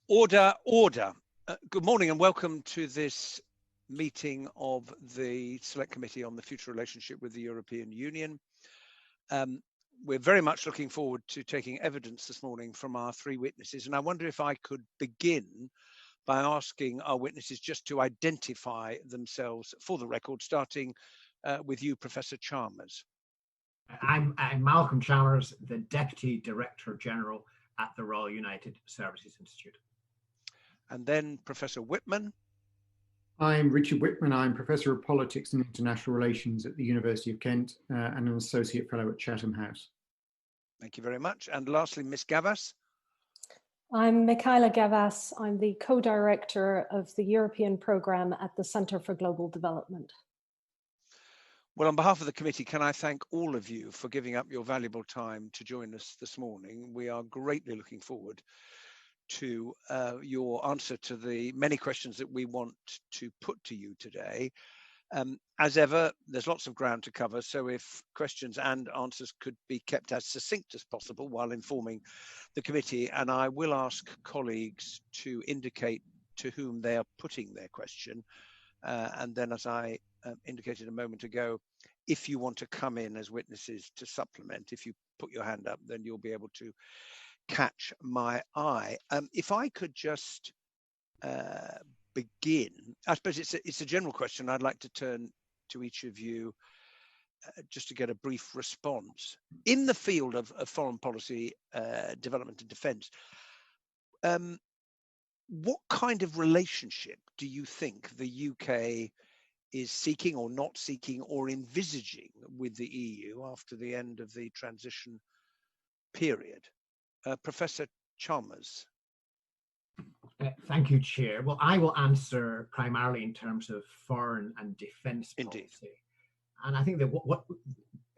Order, order. Good morning and welcome to this meeting of the Select Committee on the Future Relationship with the European Union. We're very much looking forward to taking evidence this morning from our three witnesses, and I wonder if I could begin by asking our witnesses just to identify themselves for the record, starting with you, Professor Chalmers. I'm Malcolm Chalmers, the Deputy Director General at the Royal United Services Institute. And then Professor Whitman. I'm Richard Whitman. I'm Professor of Politics and International Relations at the University of Kent and an Associate Fellow at Chatham House. Thank you very much. And lastly, Ms. Gavas. I'm Nicola Richards. I'm the co-director of the European programme at the Centre for Global Development. Well, on behalf of the committee, can I thank all of you for giving up your valuable time to join us this morning. We are greatly looking forward to your answer to the many questions that we want to put to you today. As ever, there's lots of ground to cover, so if questions and answers could be kept as succinct as possible while informing the committee, and I will ask colleagues to indicate to whom they are putting their question. And then, as I indicated a moment ago, if you want to come in as witnesses to supplement, if you put your hand up, then you'll be able to catch my eye. If I could just begin, I suppose it's a general question. I'd like to turn to each of you just to get a brief response. In the field of foreign policy, development and defence, what kind of relationship do you think the UK is seeking or not seeking or envisaging with the EU after the end of the transition period? Professor Chalmers. Thank you, Chair. Well, I will answer primarily in terms of foreign and defence policy. Indeed. And I think that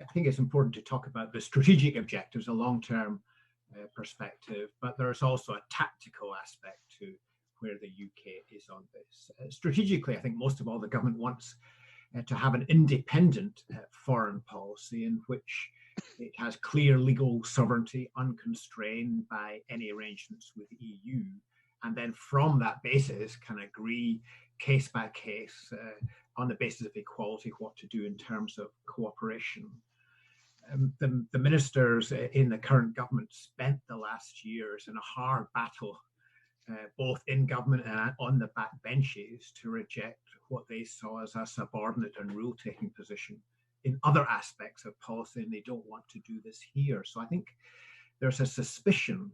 I think it's important to talk about the strategic objectives, a long-term perspective, but there's also a tactical aspect to where the UK is on this. Strategically, I think most of all the government wants to have an independent foreign policy in which it has clear legal sovereignty, unconstrained by any arrangements with the EU, and then from that basis can agree case by case on the basis of equality what to do in terms of cooperation. The ministers in the current government spent the last years in a hard battle, both in government and on the back benches, to reject what they saw as a subordinate and rule-taking position in other aspects of policy, and they don't want to do this here. So I think there's a suspicion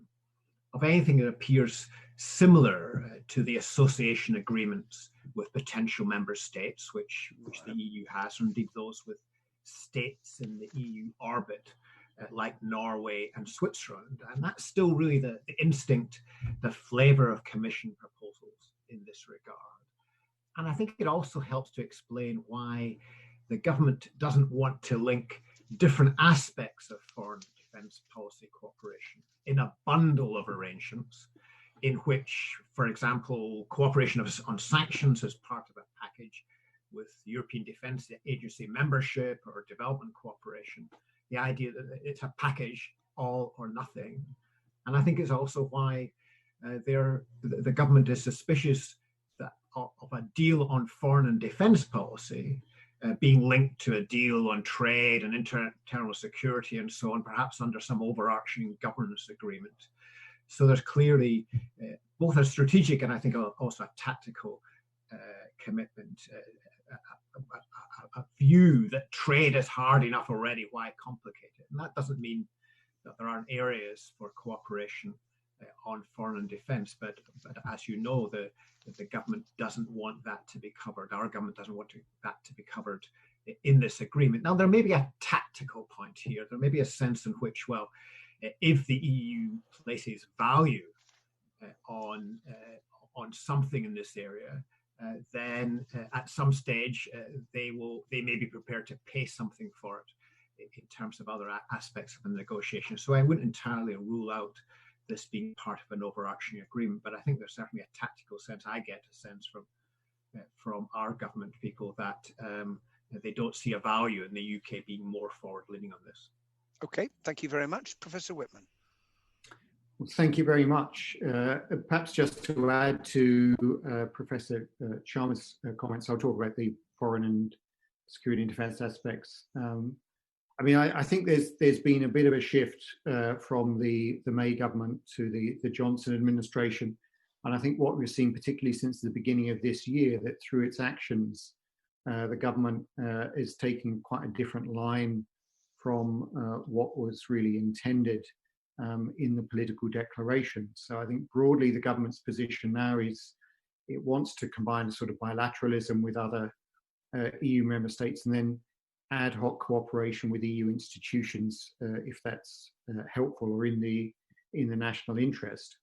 of anything that appears similar to the association agreements with potential member states, which the EU has, or indeed those with states in the EU orbit, like Norway and Switzerland. And that's still really the instinct, the flavour of Commission proposals in this regard. And I think it also helps to explain why the government doesn't want to link different aspects of foreign defence policy cooperation in a bundle of arrangements in which, for example, cooperation on sanctions as part of a package with European Defence Agency membership or development cooperation, the idea that it's a package, all or nothing. And I think it's also why the government is suspicious of a deal on foreign and defence policy being linked to a deal on trade and internal security and so on, perhaps under some overarching governance agreement. So there's clearly both a strategic and I think also a tactical commitment, a view that trade is hard enough already, why complicate it? And that doesn't mean that there aren't areas for cooperation on foreign and defence, but as you know, the government doesn't want that to be covered. Our government doesn't want that to be covered in this agreement. Now, there may be a tactical point here. There may be a sense in which, well, if the EU places value on something in this area, then at some stage they may be prepared to pay something for it in terms of other aspects of the negotiation. So I wouldn't entirely rule out this being part of an overarching agreement, but I think there's certainly a tactical sense. I get a sense from our government people that they don't see a value in the UK being more forward-leaning on this. Okay, thank you very much. Professor Whitman. Well, thank you very much. Perhaps just to add to Professor Sharma's comments, I'll talk about the foreign and security and defence aspects. I mean, I think there's been a bit of a shift from the May government to the Johnson administration. And I think what we've seen, particularly since the beginning of this year, that through its actions, the government is taking quite a different line from what was really intended in the political declaration. So I think broadly the government's position now is it wants to combine a sort of bilateralism with other EU member states and then ad hoc cooperation with EU institutions if that's helpful or in the national interest.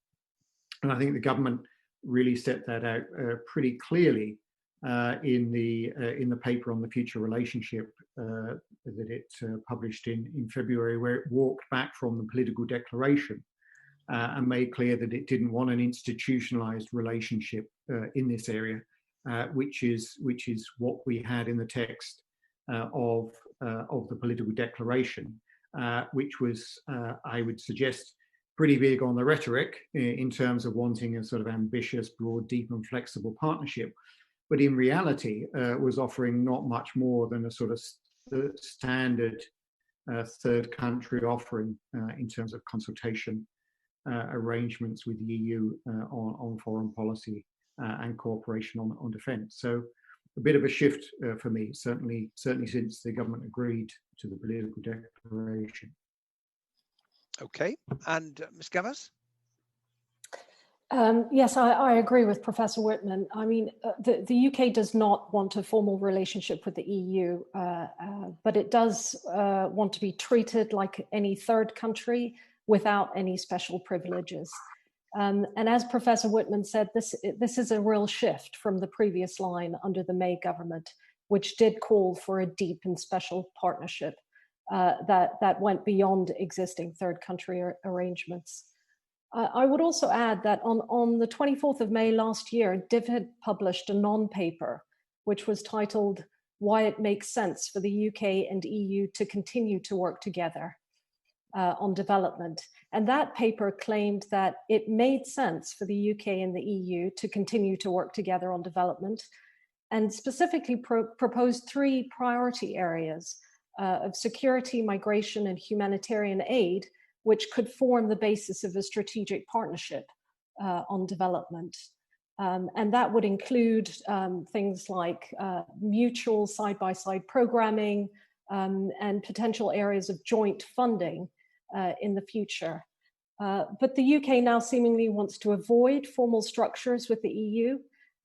And I think the government really set that out pretty clearly in the paper on the future relationship that it published in February, where it walked back from the political declaration and made clear that it didn't want an institutionalized relationship in this area, which is what we had in the text of the political declaration, which was, I would suggest, pretty big on the rhetoric in terms of wanting a sort of ambitious, broad, deep and flexible partnership, but in reality was offering not much more than a sort of standard third country offering in terms of consultation arrangements with the EU on foreign policy and cooperation on defence. So a bit of a shift for me, certainly since the government agreed to the political declaration. Okay, and Ms. Gavas? Yes, I agree with Professor Whitman. I mean, the UK does not want a formal relationship with the EU, but it does want to be treated like any third country without any special privileges. And as Professor Whitman said, this is a real shift from the previous line under the May government, which did call for a deep and special partnership that went beyond existing third country arrangements. I would also add that on the 24th of May last year, DIV had published a non-paper, which was titled "Why It Makes Sense for the UK and EU to Continue to Work Together on Development." And that paper claimed that it made sense for the UK and the EU to continue to work together on development, and specifically proposed 3 priority areas of security, migration, and humanitarian aid, which could form the basis of a strategic partnership on development. And that would include things like mutual side-by-side programming and potential areas of joint funding in the future. But the UK now seemingly wants to avoid formal structures with the EU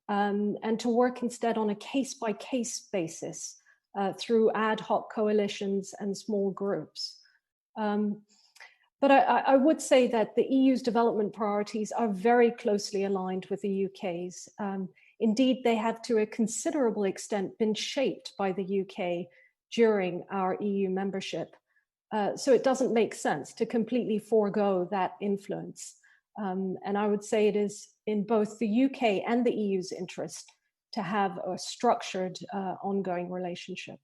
and to work instead on a case-by-case basis through ad hoc coalitions and small groups. But I would say that the EU's development priorities are very closely aligned with the UK's. Indeed, they have to a considerable extent been shaped by the UK during our EU membership. So it doesn't make sense to completely forego that influence. And I would say it is in both the UK and the EU's interest to have a structured ongoing relationship.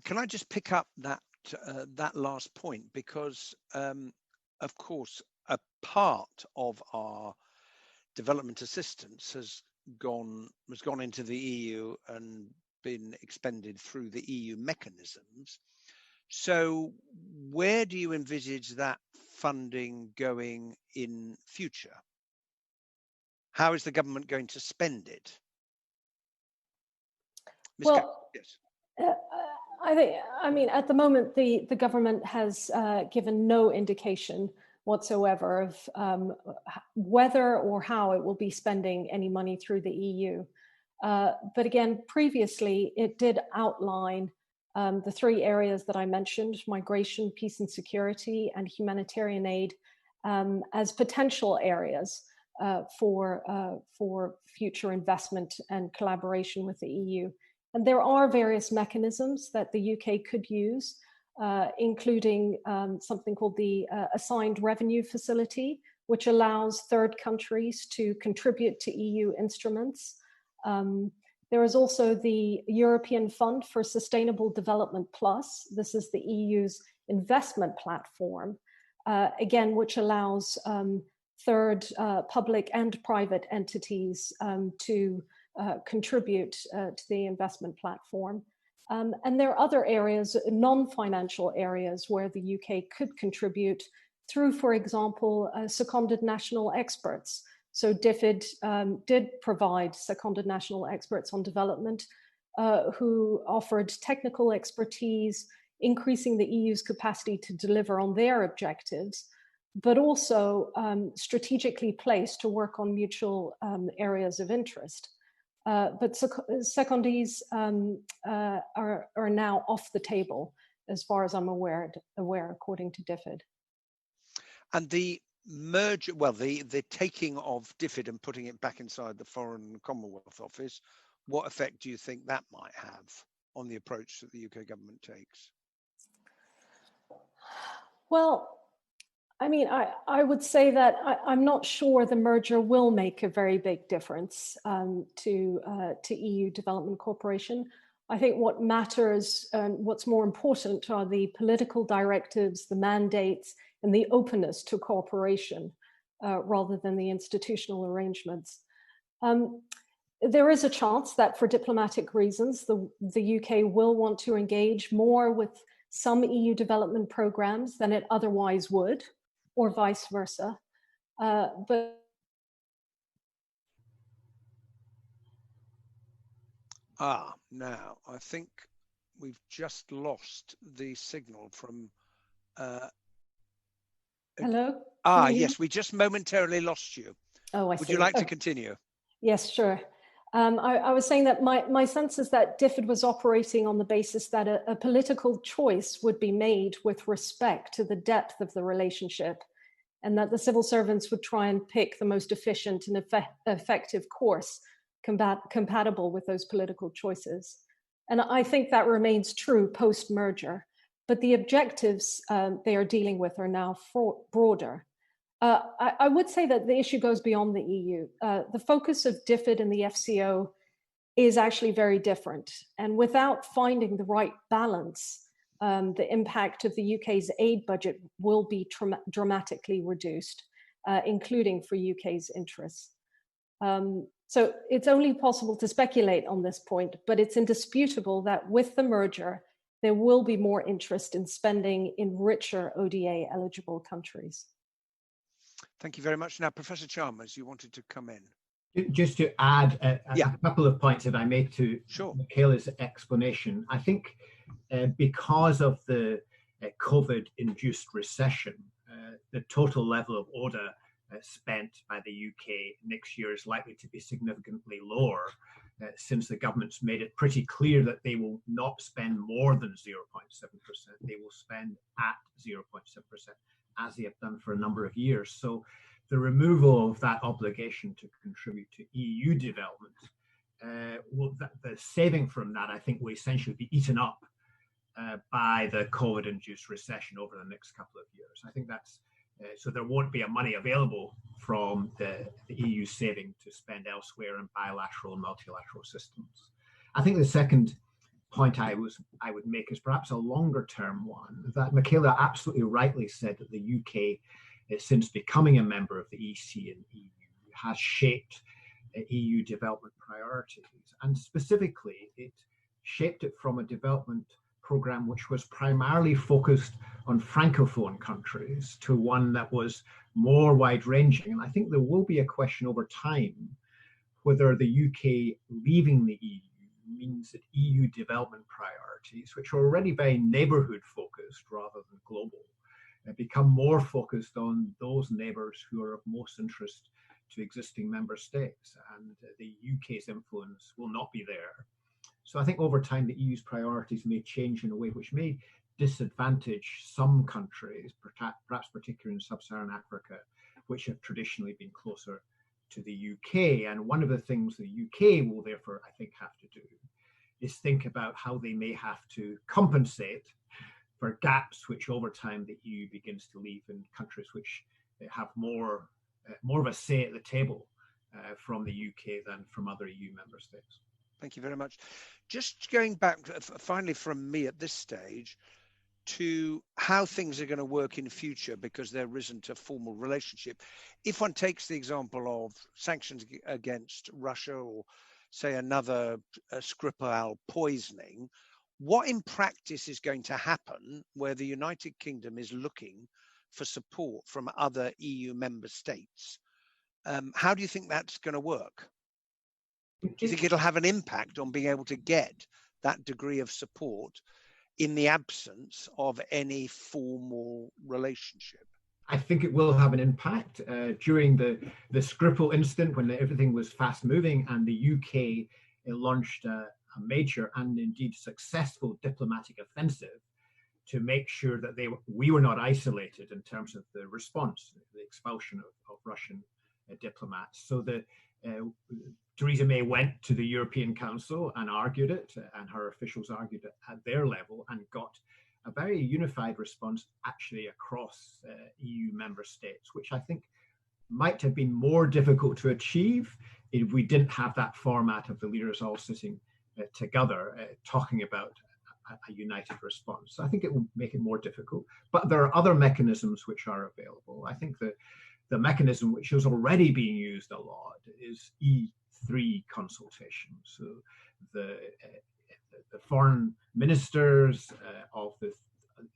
Can I just pick up that last point, because of course a part of our development assistance has gone into the EU and been expended through the EU mechanisms. So where do you envisage that funding going in future? How is the government going to spend it? Ms. Well, yes. I mean, at the moment, the government has given no indication whatsoever of whether or how it will be spending any money through the EU. But again, previously, it did outline the 3 areas that I mentioned: migration, peace and security, and humanitarian aid, as potential areas for future investment and collaboration with the EU. And there are various mechanisms that the UK could use, including something called the Assigned Revenue Facility, which allows third countries to contribute to EU instruments. There is also the European Fund for Sustainable Development Plus. This is the EU's investment platform. again, which allows third public and private entities to contribute to the investment platform. And there are other areas, non-financial areas, where the UK could contribute through, for example, seconded national experts. So DFID did provide seconded national experts on development who offered technical expertise, increasing the EU's capacity to deliver on their objectives, but also strategically placed to work on mutual areas of interest. But secondees are now off the table, as far as I'm aware, according to DFID. And the merger, well, the taking of DFID and putting it back inside the Foreign Commonwealth Office, what effect do you think that might have on the approach that the UK government takes? Well, I mean, I would say that I'm not sure the merger will make a very big difference to EU development cooperation. I think what matters and what's more important are the political directives, the mandates, and the openness to cooperation rather than the institutional arrangements. There is a chance that for diplomatic reasons, the UK will want to engage more with some EU development programs than it otherwise would, or vice versa. But now I think we've just lost the signal from. Hello? Yes, we just momentarily lost you. Oh, I see. Would you like to continue? Yes, sure. I was saying that my sense is that DFID was operating on the basis that a political choice would be made with respect to the depth of the relationship, and that the civil servants would try and pick the most efficient and effective course compatible with those political choices. And I think that remains true post-merger, but the objectives they are dealing with are now broader. I would say that the issue goes beyond the EU. The focus of DFID and the FCO is actually very different. And without finding the right balance, the impact of the UK's aid budget will be dramatically reduced, including for UK's interests. So it's only possible to speculate on this point, but it's indisputable that with the merger, there will be more interest in spending in richer ODA eligible countries. Thank you very much. Now, Professor Chalmers, you wanted to come in. Just to add a couple of points that I made to Michaela's explanation. I think because of the COVID-induced recession, the total level of ODA spent by the UK next year is likely to be significantly lower, since the government's made it pretty clear that they will not spend more than 0.7%. They will spend at 0.7%, as they have done for a number of years. So the removal of that obligation to contribute to EU development, the saving from that, I think, will essentially be eaten up by the COVID-induced recession over the next couple of years. I think that's, so there won't be money available from the EU saving to spend elsewhere in bilateral and multilateral systems. I think the second point I would make is perhaps a longer term one, that Michaela absolutely rightly said that the UK, since becoming a member of the EC and EU, has shaped EU development priorities. And specifically, it shaped it from a development program which was primarily focused on Francophone countries to one that was more wide-ranging. And I think there will be a question over time whether the UK leaving the EU means that EU development priorities, which are already very neighbourhood focused rather than global, become more focused on those neighbours who are of most interest to existing member states, and the UK's influence will not be there. So I think over time the EU's priorities may change in a way which may disadvantage some countries, perhaps particularly in sub-Saharan Africa, which have traditionally been closer to the UK. And one of the things the UK will therefore, I think, have to do is think about how they may have to compensate for gaps which over time the EU begins to leave in countries which have more of a say at the table from the UK than from other EU member states. Thank you very much. Just going back finally from me at this stage, to how things are going to work in future because there isn't a formal relationship. If one takes the example of sanctions against Russia, or say another Skripal poisoning, what in practice is going to happen where the United Kingdom is looking for support from other EU member states? How do you think that's going to work? Do you think it'll have an impact on being able to get that degree of support in the absence of any formal relationship? I think it will have an impact. During the Skripal incident, when everything was fast moving and the UK launched a major and indeed successful diplomatic offensive to make sure that we were not isolated in terms of the response, the expulsion of Russian diplomats. So Theresa May went to the European Council and argued it, and her officials argued it at their level and got a very unified response actually across EU member states, which I think might have been more difficult to achieve if we didn't have that format of the leaders all sitting together talking about a united response. I think it will make it more difficult, but there are other mechanisms which are available. I think the mechanism which is already being used a lot is E3 consultation. So the foreign ministers of the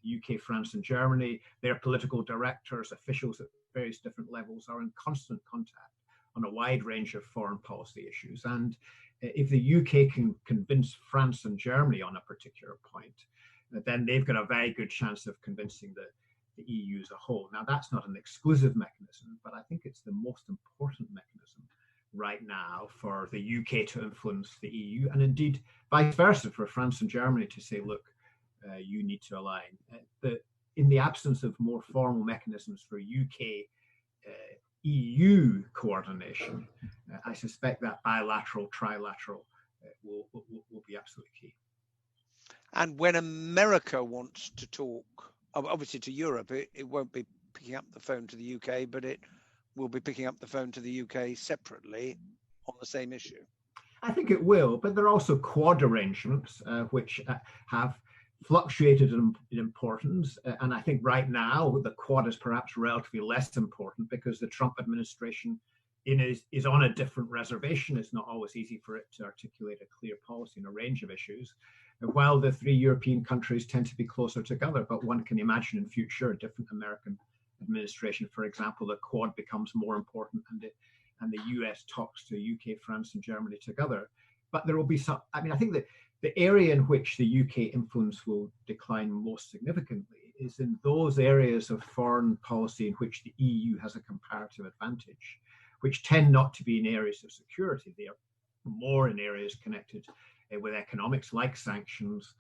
UK, France, and Germany, their political directors, officials at various different levels are in constant contact on a wide range of foreign policy issues. And if the UK can convince France and Germany on a particular point, then they've got a very good chance of convincing the EU as a whole. Now, that's not an exclusive mechanism, but I think it's the most important mechanism right now for the UK to influence the EU, and indeed vice versa for France and Germany to say, look, you need to align. In the absence of more formal mechanisms for UK EU coordination, I suspect that bilateral, trilateral will be absolutely key. And when America wants to talk, obviously to Europe, it won't be picking up the phone to the UK, but it will be picking up the phone to the UK separately on the same issue. I think it will, but there are also Quad arrangements which have fluctuated in importance. And I think right now the Quad is perhaps relatively less important because the Trump administration is on a different reservation. It's not always easy for it to articulate a clear policy in a range of issues, while the three European countries tend to be closer together. But one can imagine in future a different American administration, for example, the Quad becomes more important and the US talks to UK, France, and Germany together. But there will be some, I mean, I think that the area in which the UK influence will decline most significantly is in those areas of foreign policy in which the EU has a comparative advantage, which tend not to be in areas of security. They are more in areas connected with economics, like sanctions,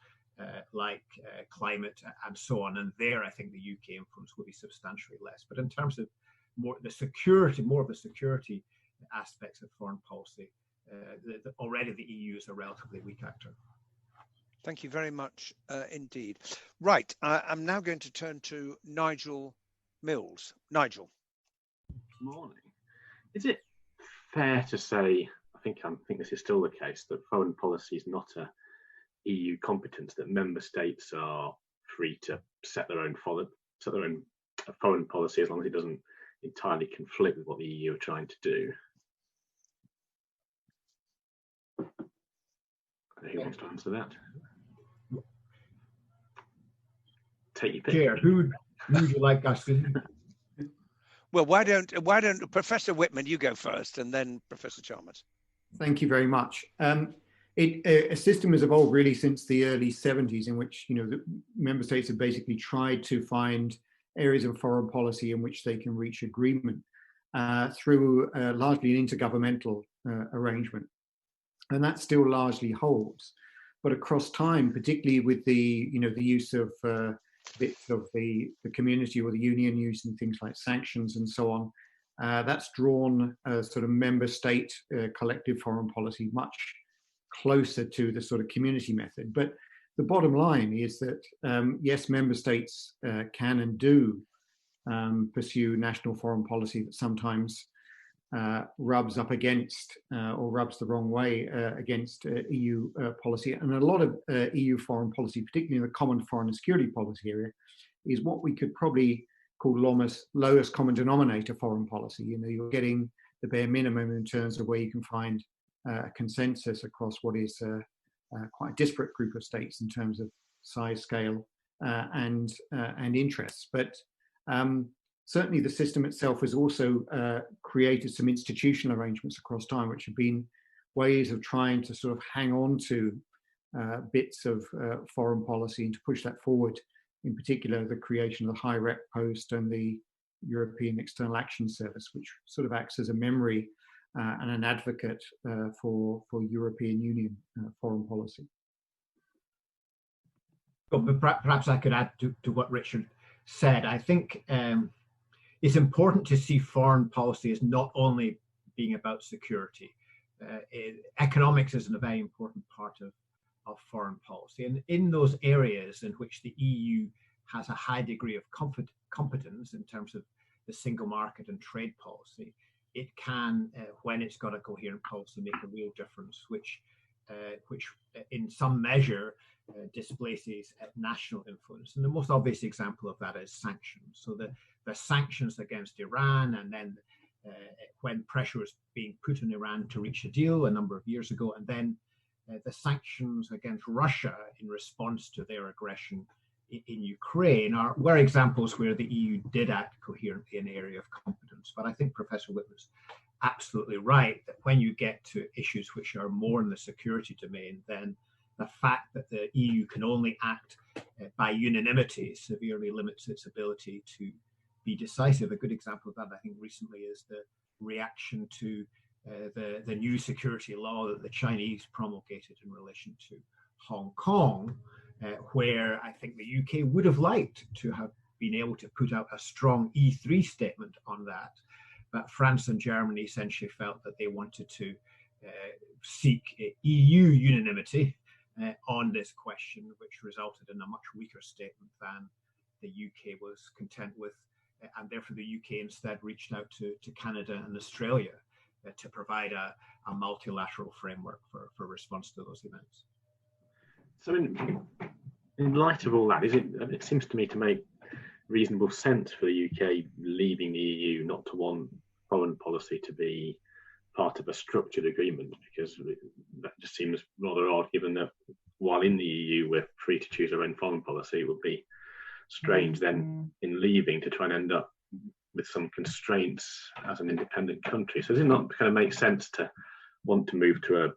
like climate, and so on. And there, I think the UK influence will be substantially less. But in terms of more of the security aspects of foreign policy, already the EU is a relatively weak actor. Thank you very much indeed. Right, I'm now going to turn to Nigel Mills. Nigel. Good morning. Is it fair to say, I think this is still the case, that foreign policy is not a EU competence, that member states are free to set their own foreign policy as long as it doesn't entirely conflict with what the EU are trying to do? Who wants to answer that? Take your pick. Chair, who would you like us to? Well, why don't Professor Whitman, you go first, and then Professor Chalmers. Thank you very much. A system has evolved really since the early 70s, in which the member states have basically tried to find areas of foreign policy in which they can reach agreement through largely an intergovernmental arrangement, and that still largely holds. But across time, particularly with the the use of bits of the community or the union using things like sanctions and so on, that's drawn a sort of member state collective foreign policy much closer to the sort of community method. But the bottom line is that yes, member states can and do pursue national foreign policy that sometimes rubs up against or rubs the wrong way against EU policy. And a lot of EU foreign policy, particularly in the common foreign and security policy area, is what we could probably call lowest common denominator foreign policy. You know, you're getting the bare minimum in terms of where you can find a consensus across what is quite a disparate group of states in terms of size, scale, and interests. But certainly the system itself has also created some institutional arrangements across time, which have been ways of trying to sort of hang on to bits of foreign policy and to push that forward. In particular, the creation of the High Rep post and the European External Action Service, which sort of acts as a memory and an advocate for European Union foreign policy. But perhaps I could add to what Richard said. I think it's important to see foreign policy as not only being about security. Economics is a very important part of foreign policy. And in those areas in which the EU has a high degree of competence in terms of the single market and trade policy, it can, when it's got a coherent policy, make a real difference, which in some measure displaces national influence. And the most obvious example of that is sanctions. So the sanctions against Iran, and then when pressure was being put on Iran to reach a deal a number of years ago, and then the sanctions against Russia in response to their aggression in Ukraine were examples where the EU did act coherently in an area of competence. But I think Professor Whitman's absolutely right that when you get to issues which are more in the security domain, then the fact that the EU can only act by unanimity severely limits its ability to be decisive. A good example of that, I think, recently is the reaction to the new security law that the Chinese promulgated in relation to Hong Kong, where I think the UK would have liked to have been able to put out a strong E3 statement on that. But France and Germany essentially felt that they wanted to seek EU unanimity on this question, which resulted in a much weaker statement than the UK was content with. And therefore the UK instead reached out to Canada and Australia to provide a multilateral framework for response to those events. So in light of all that, it seems to me to make reasonable sense for the UK leaving the EU not to want foreign policy to be part of a structured agreement, because that just seems rather odd, given that while in the EU we're free to choose our own foreign policy. It would be strange then in leaving to try and end up with some constraints as an independent country. So does it not kind of make sense to want to move to a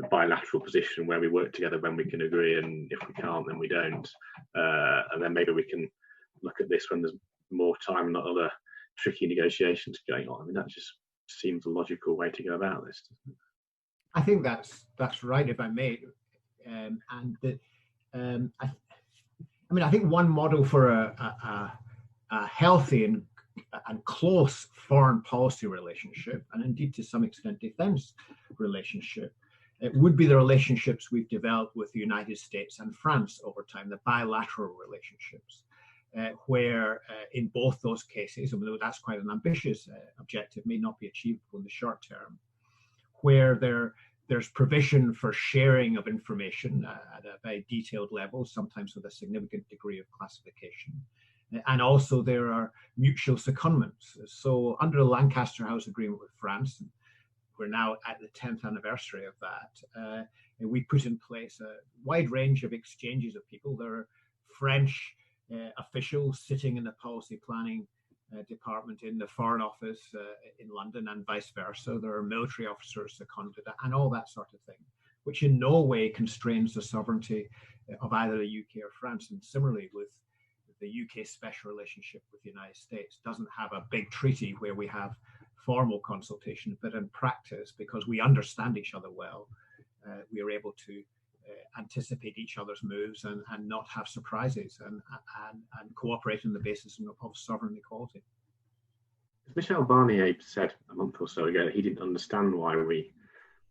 bilateral position where we work together when we can agree, and if we can't, then we don't, and then maybe we can look at this when there's more time and not other tricky negotiations going on? I mean, that just seems a logical way to go about this, doesn't it? I think that's right, if I may. I think one model for a healthy and close foreign policy relationship, and indeed to some extent defense relationship, it would be the relationships we've developed with the United States and France over time, the bilateral relationships, where in both those cases, although that's quite an ambitious objective, may not be achievable in the short term, where there's provision for sharing of information at a very detailed level, sometimes with a significant degree of classification. And also there are mutual secondments. So under the Lancaster House Agreement with France, we're now at the 10th anniversary of that, and we put in place a wide range of exchanges of people. There are French officials sitting in the policy planning department in the Foreign Office in London and vice versa. There are military officers seconded and all that sort of thing, which in no way constrains the sovereignty of either the UK or France. And similarly with the UK special relationship with the United States, doesn't have a big treaty where we have formal consultation, but in practice, because we understand each other well, we are able to anticipate each other's moves and not have surprises and cooperate on the basis of sovereign equality. Michel Barnier said a month or so ago that he didn't understand why we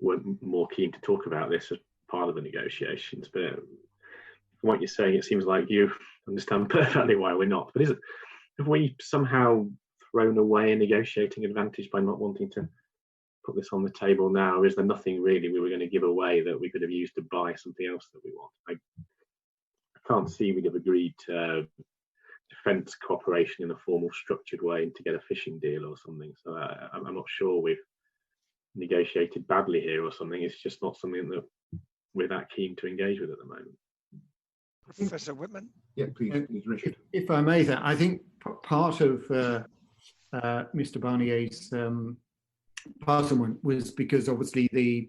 weren't more keen to talk about this as part of the negotiations. But from what you're saying, it seems like you understand perfectly why we're not. But have we somehow thrown away a negotiating advantage by not wanting to put this on the table now? Or is there nothing really we were going to give away that we could have used to buy something else that we want? I can't see we'd have agreed to defence cooperation in a formal, structured way to get a fishing deal or something. So I'm not sure we've negotiated badly here or something. It's just not something that we're that keen to engage with at the moment. Professor Whitman? Yeah, please, Richard. If I may, I think part of Mr. Barnier's puzzlement was because obviously the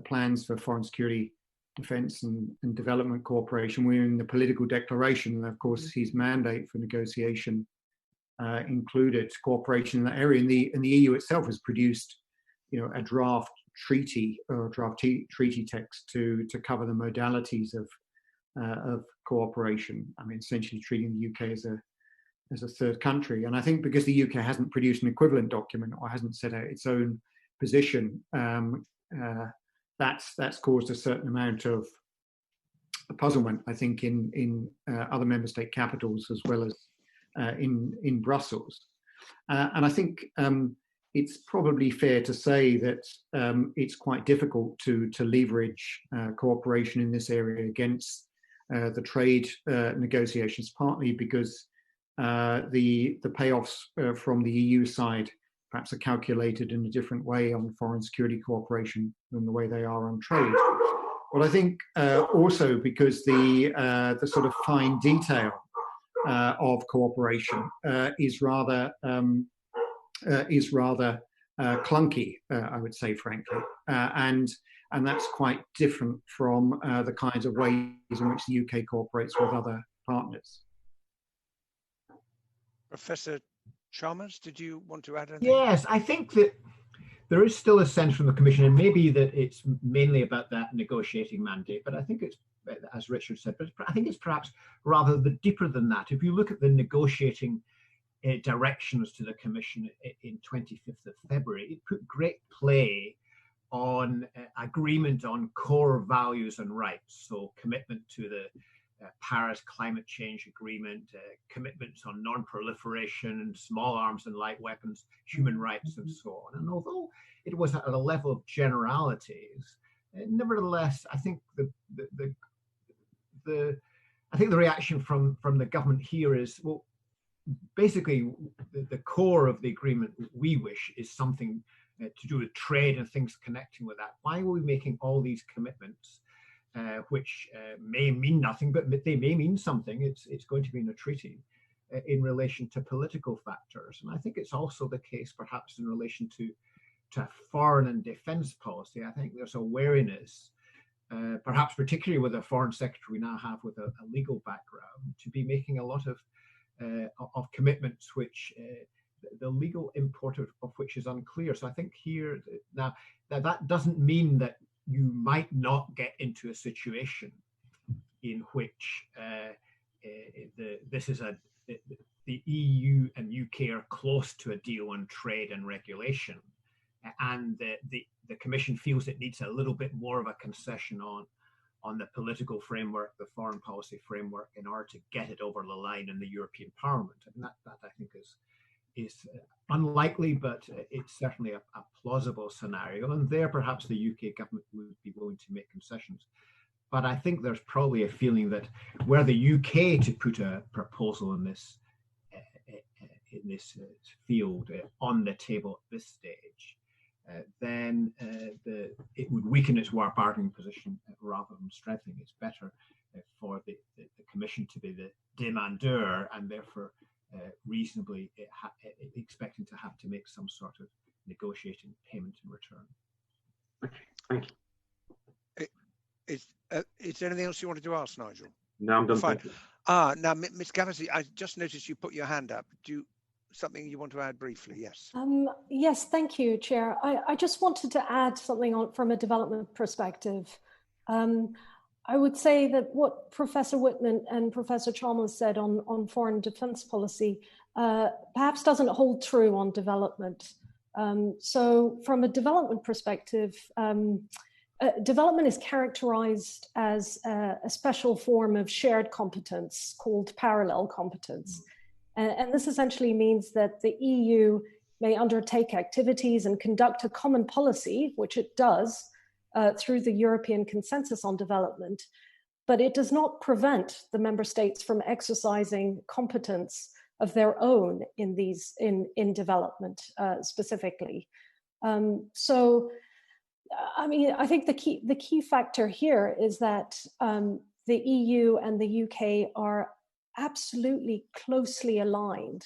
plans for foreign security, defence and development cooperation were in the political declaration, and of course his mandate for negotiation included cooperation in that area. And the EU itself has produced, a draft treaty or treaty text to cover the modalities of cooperation. I mean, essentially treating the UK as a third country. And I think because the UK hasn't produced an equivalent document or hasn't set out its own position, that's caused a certain amount of puzzlement, I think, in other member state capitals as well as in Brussels. And I think it's probably fair to say that it's quite difficult to leverage cooperation in this area against the trade negotiations, partly because the payoffs from the EU side perhaps are calculated in a different way on foreign security cooperation than the way they are on trade. But I think also because the sort of fine detail of cooperation is rather clunky, I would say, frankly, and that's quite different from the kinds of ways in which the UK cooperates with other partners. Professor Chalmers, did you want to add anything? Yes, I think that there is still a sense from the Commission, and maybe that it's mainly about that negotiating mandate, but I think it's, as Richard said, but I think it's perhaps rather deeper than that. If you look at the negotiating directions to the Commission in 25th of February, it put great play on agreement on core values and rights, so commitment to the Paris Climate Change Agreement, commitments on non-proliferation, small arms and light weapons, human rights, and so on. And although it was at a level of generalities, nevertheless, I think the reaction from the government here is, well, basically the core of the agreement we wish is something to do with trade and things connecting with that. Why are we making all these commitments? Which may mean nothing, but they may mean something. It's going to be in a treaty in relation to political factors. And I think it's also the case perhaps in relation to foreign and defence policy. I think there's a wariness, perhaps particularly with a foreign secretary we now have with a legal background, to be making a lot of commitments which the legal import of which is unclear. So I think here, now that doesn't mean that you might not get into a situation in which the EU and UK are close to a deal on trade and regulation, and the Commission feels it needs a little bit more of a concession on the political framework, the foreign policy framework, in order to get it over the line in the European Parliament. And that I think is unlikely, but it's certainly a plausible scenario. And there perhaps the UK government would be willing to make concessions. But I think there's probably a feeling that were the UK to put a proposal in this field on the table at this stage, then it would weaken its bargaining position rather than strengthening. It's better for the Commission to be the demandeur and therefore reasonably expecting to have to make some sort of negotiating payment in return. Okay, thank you. Is there anything else you wanted to ask, Nigel? No, I'm done. Fine. Now, Ms. Gavazi, I just noticed you put your hand up. Something you want to add briefly? Yes. Yes, thank you, Chair. I just wanted to add something from a development perspective. I would say that what Professor Whitman and Professor Chalmers said on foreign defence policy perhaps doesn't hold true on development. So from a development perspective, development is characterised as a special form of shared competence called parallel competence. And this essentially means that the EU may undertake activities and conduct a common policy, which it does through the European Consensus on Development, but it does not prevent the member states from exercising competence of their own in development specifically. So, I mean, I think the key factor here is that the EU and the UK are absolutely closely aligned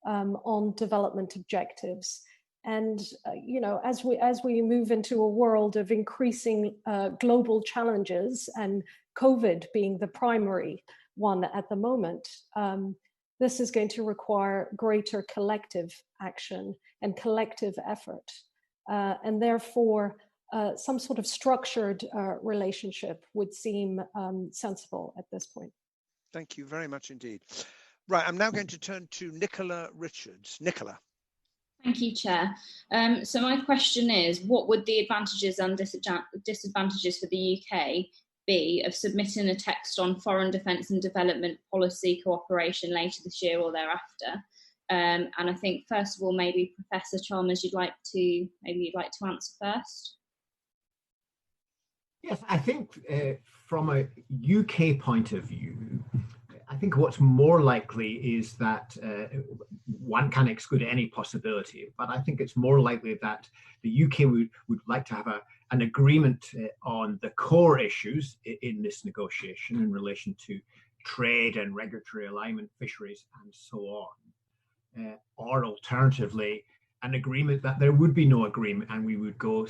on development objectives. And you know, as we move into a world of increasing global challenges, and COVID being the primary one at the moment, this is going to require greater collective action and collective effort, and therefore some sort of structured relationship would seem sensible at this point. Thank you very much indeed. Right, I'm now going to turn to Nicola Richards. Nicola. Thank you, Chair. So my question is, what would the advantages and disadvantages for the UK be of submitting a text on foreign defence and development policy cooperation later this year or thereafter? And I think, first of all, maybe Professor Chalmers, you'd like to answer first. Yes, I think from a UK point of view, I think what's more likely is that one can't exclude any possibility, but I think it's more likely that the UK would like to have an agreement on the core issues in this negotiation in relation to trade and regulatory alignment, fisheries, and so on. Or alternatively, an agreement that there would be no agreement and we would go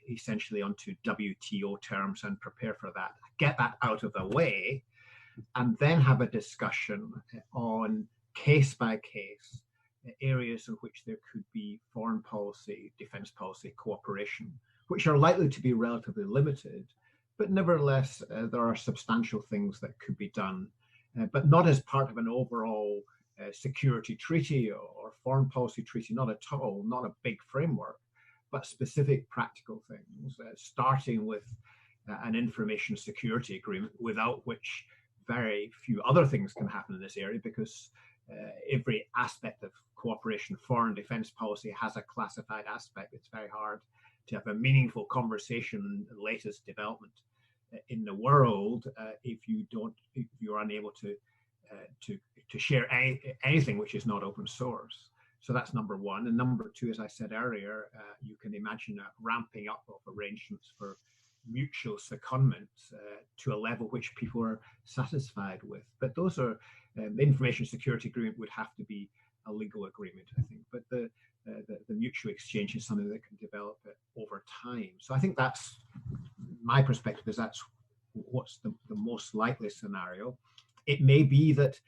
essentially onto WTO terms and prepare for that, get that out of the way, and then have a discussion on case by case areas in which there could be foreign policy, defense policy cooperation, which are likely to be relatively limited, but nevertheless there are substantial things that could be done, but not as part of an overall security treaty or foreign policy treaty, not at all, not a big framework, but specific practical things, starting with an information security agreement, without which very few other things can happen in this area, because every aspect of cooperation, foreign defense policy, has a classified aspect. It's very hard to have a meaningful conversation on the latest development in the world if you're unable to share anything which is not open source. So that's number one. And number two, as I said earlier, you can imagine a ramping up of arrangements for mutual secondment to a level which people are satisfied with. But those are, the information security agreement would have to be a legal agreement, I think. But the mutual exchange is something that can develop over time. So I think that's my perspective, is that's what's the most likely scenario. It may be that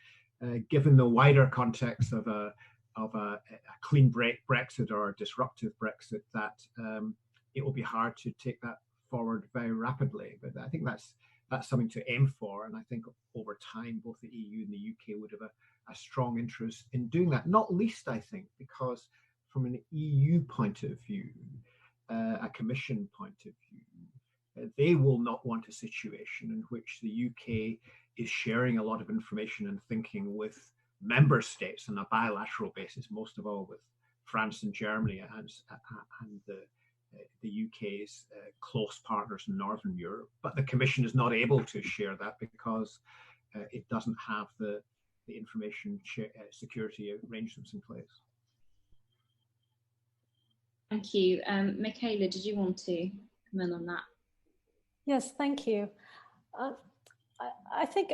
given the wider context of a clean Brexit or a disruptive Brexit, that it will be hard to take that forward very rapidly. But I think that's something to aim for. And I think over time, both the EU and the UK would have a strong interest in doing that, not least, I think, because from an EU point of view, a Commission point of view, they will not want a situation in which the UK is sharing a lot of information and thinking with member states on a bilateral basis, most of all with France and Germany and the UK's close partners in Northern Europe. But the Commission is not able to share that because it doesn't have the information security arrangements in place. Thank you. Michaela, did you want to comment on that? Yes, thank you. I think,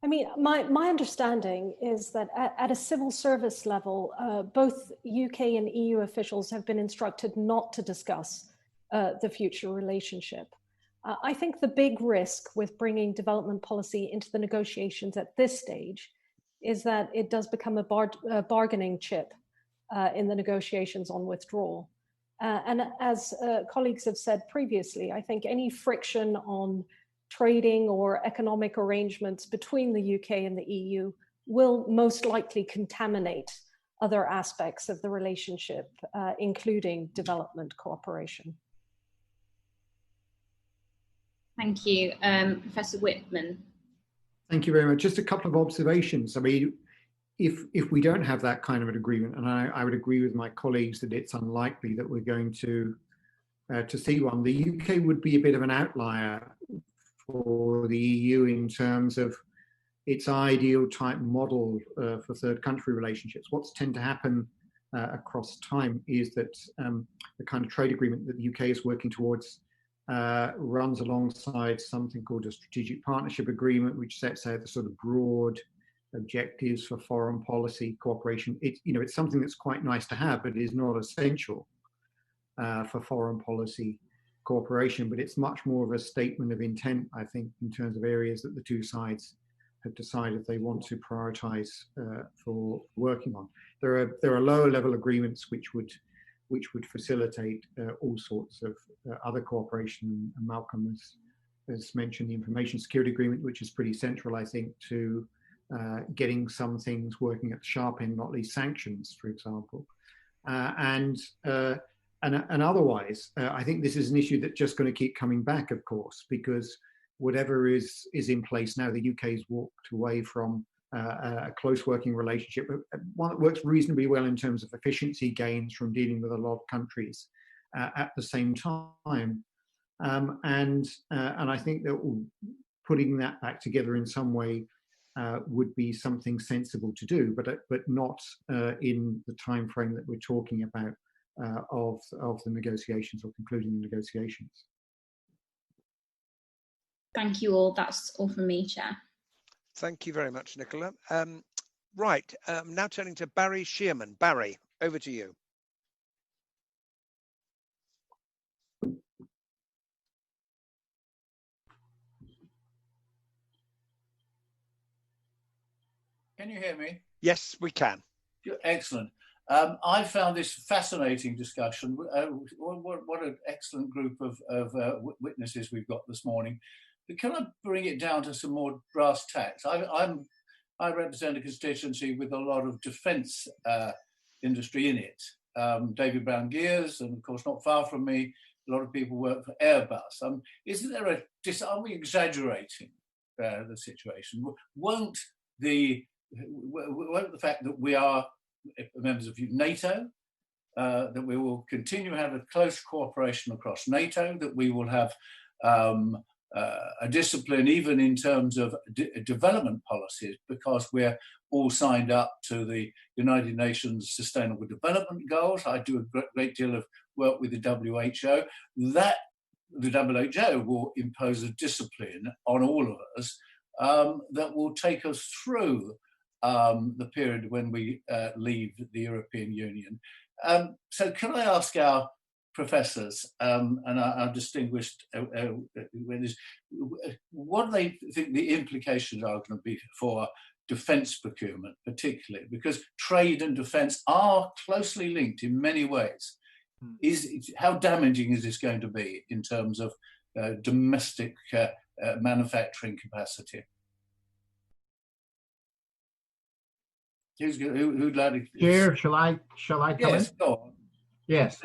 I mean, my understanding is that at a civil service level, both UK and EU officials have been instructed not to discuss the future relationship. I think the big risk with bringing development policy into the negotiations at this stage is that it does become a bargaining chip in the negotiations on withdrawal. And as colleagues have said previously, I think any friction on trading or economic arrangements between the UK and the EU will most likely contaminate other aspects of the relationship, including development cooperation. Thank you. Professor Whitman. Thank you very much. Just a couple of observations. I mean, if we don't have that kind of an agreement, and I would agree with my colleagues that it's unlikely that we're going to see one, the UK would be a bit of an outlier for the EU in terms of its ideal type model for third country relationships. What's tend to happen across time is that the kind of trade agreement that the UK is working towards runs alongside something called a strategic partnership agreement, which sets out the sort of broad objectives for foreign policy cooperation. It's something that's quite nice to have, but it is not essential for foreign policy cooperation. But it's much more of a statement of intent, I think, in terms of areas that the two sides have decided they want to prioritize for working on. There are lower level agreements which would facilitate all sorts of other cooperation. And Malcolm has mentioned the information security agreement, which is pretty central, I think, to getting some things working at the sharp end, not least sanctions, for example. And otherwise, I think this is an issue that's just going to keep coming back, of course, because whatever is in place now, the UK's walked away from a close working relationship, one that works reasonably well in terms of efficiency gains from dealing with a lot of countries at the same time. And I think that putting that back together in some way would be something sensible to do, but not in the time frame that we're talking about of the negotiations or concluding the negotiations. Thank you all. That's all from me, Chair. Thank you very much, Nicola. Right, now turning to Barry Shearman. Barry, over to you. Can you hear me? Yes, we can. Excellent. I found this fascinating discussion. What an excellent group of witnesses we've got this morning. But can I bring it down to some more brass tacks? I represent a constituency with a lot of defence industry in it. David Brown Gears, and of course not far from me, a lot of people work for Airbus. Isn't there are we exaggerating the situation? Won't the fact that we are members of NATO, that we will continue to have a close cooperation across NATO, that we will have a discipline even in terms of development policies, because we're all signed up to the United Nations Sustainable Development Goals. I do a great deal of work with the WHO. That the WHO will impose a discipline on all of us that will take us through the period when we leave the European Union. So can I ask our professors and our distinguished witnesses, what do they think the implications are going to be for defence procurement, particularly? Because trade and defence are closely linked in many ways. How damaging is this going to be in terms of domestic manufacturing capacity? Who'd like to? Chair, shall I come yes, in? Go on. Yes.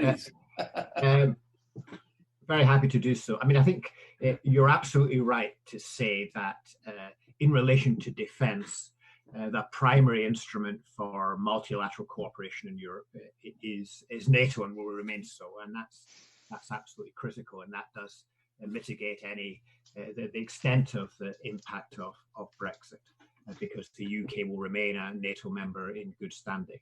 Very happy to do so. I mean, I think you're absolutely right to say that in relation to defence, the primary instrument for multilateral cooperation in Europe is NATO and will remain so, and that's absolutely critical, and that does mitigate any the extent of the impact of Brexit, because the UK will remain a NATO member in good standing.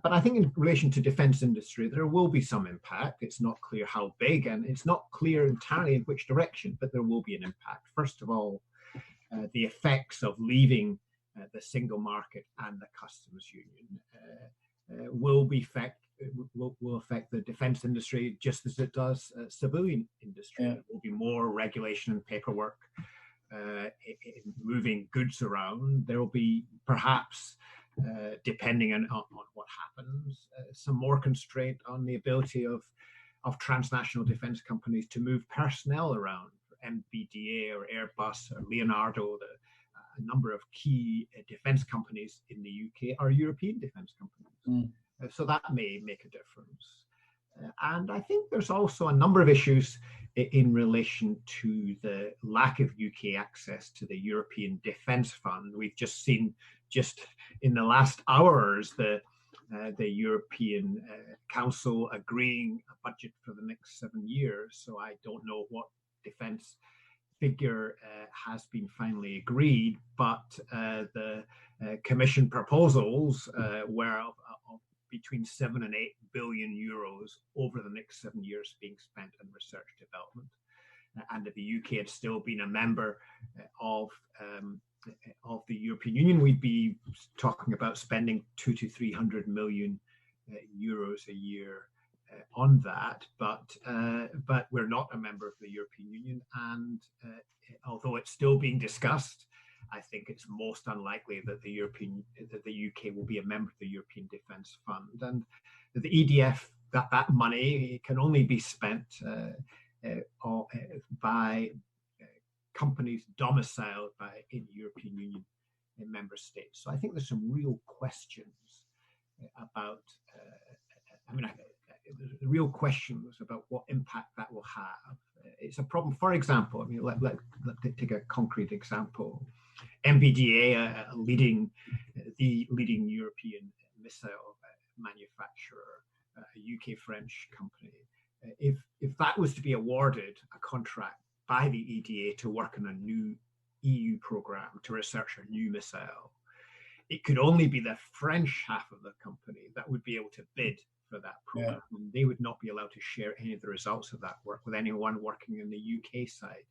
But I think in relation to defence industry, there will be some impact. It's not clear how big, and it's not clear entirely in which direction, but there will be an impact. First of all, the effects of leaving the single market and the customs union will affect the defence industry just as it does civilian industry. There will be more regulation and paperwork in moving goods around. There will be perhaps, depending on what happens, some more constraint on the ability of transnational defence companies to move personnel around. MBDA or Airbus or Leonardo, a number of key defence companies in the UK are European defence companies. So that may make a difference. And I think there's also a number of issues in relation to the lack of UK access to the European Defence Fund. We've just seen, just in the last hours, the European Council agreeing a budget for the next 7 years. So I don't know what defence figure has been finally agreed, but the Commission proposals were of between 7 and 8 billion euros over the next 7 years being spent on research development. And if the UK had still been a member of the European Union, we'd be talking about spending 200 to 300 million euros a year on that. But we're not a member of the European Union, and although it's still being discussed, I think it's most unlikely that the UK will be a member of the European Defence Fund. And the EDF, that money can only be spent by companies domiciled in European Union member states. So I think there's some real questions about. The real questions about what impact that will have. It's a problem. For example, I mean, let's take a concrete example. MBDA, the leading European missile manufacturer, a UK-French company, if that was to be awarded a contract by the EDA to work on a new EU program to research a new missile, it could only be the French half of the company that would be able to bid for that program. Yeah. And they would not be allowed to share any of the results of that work with anyone working in the UK side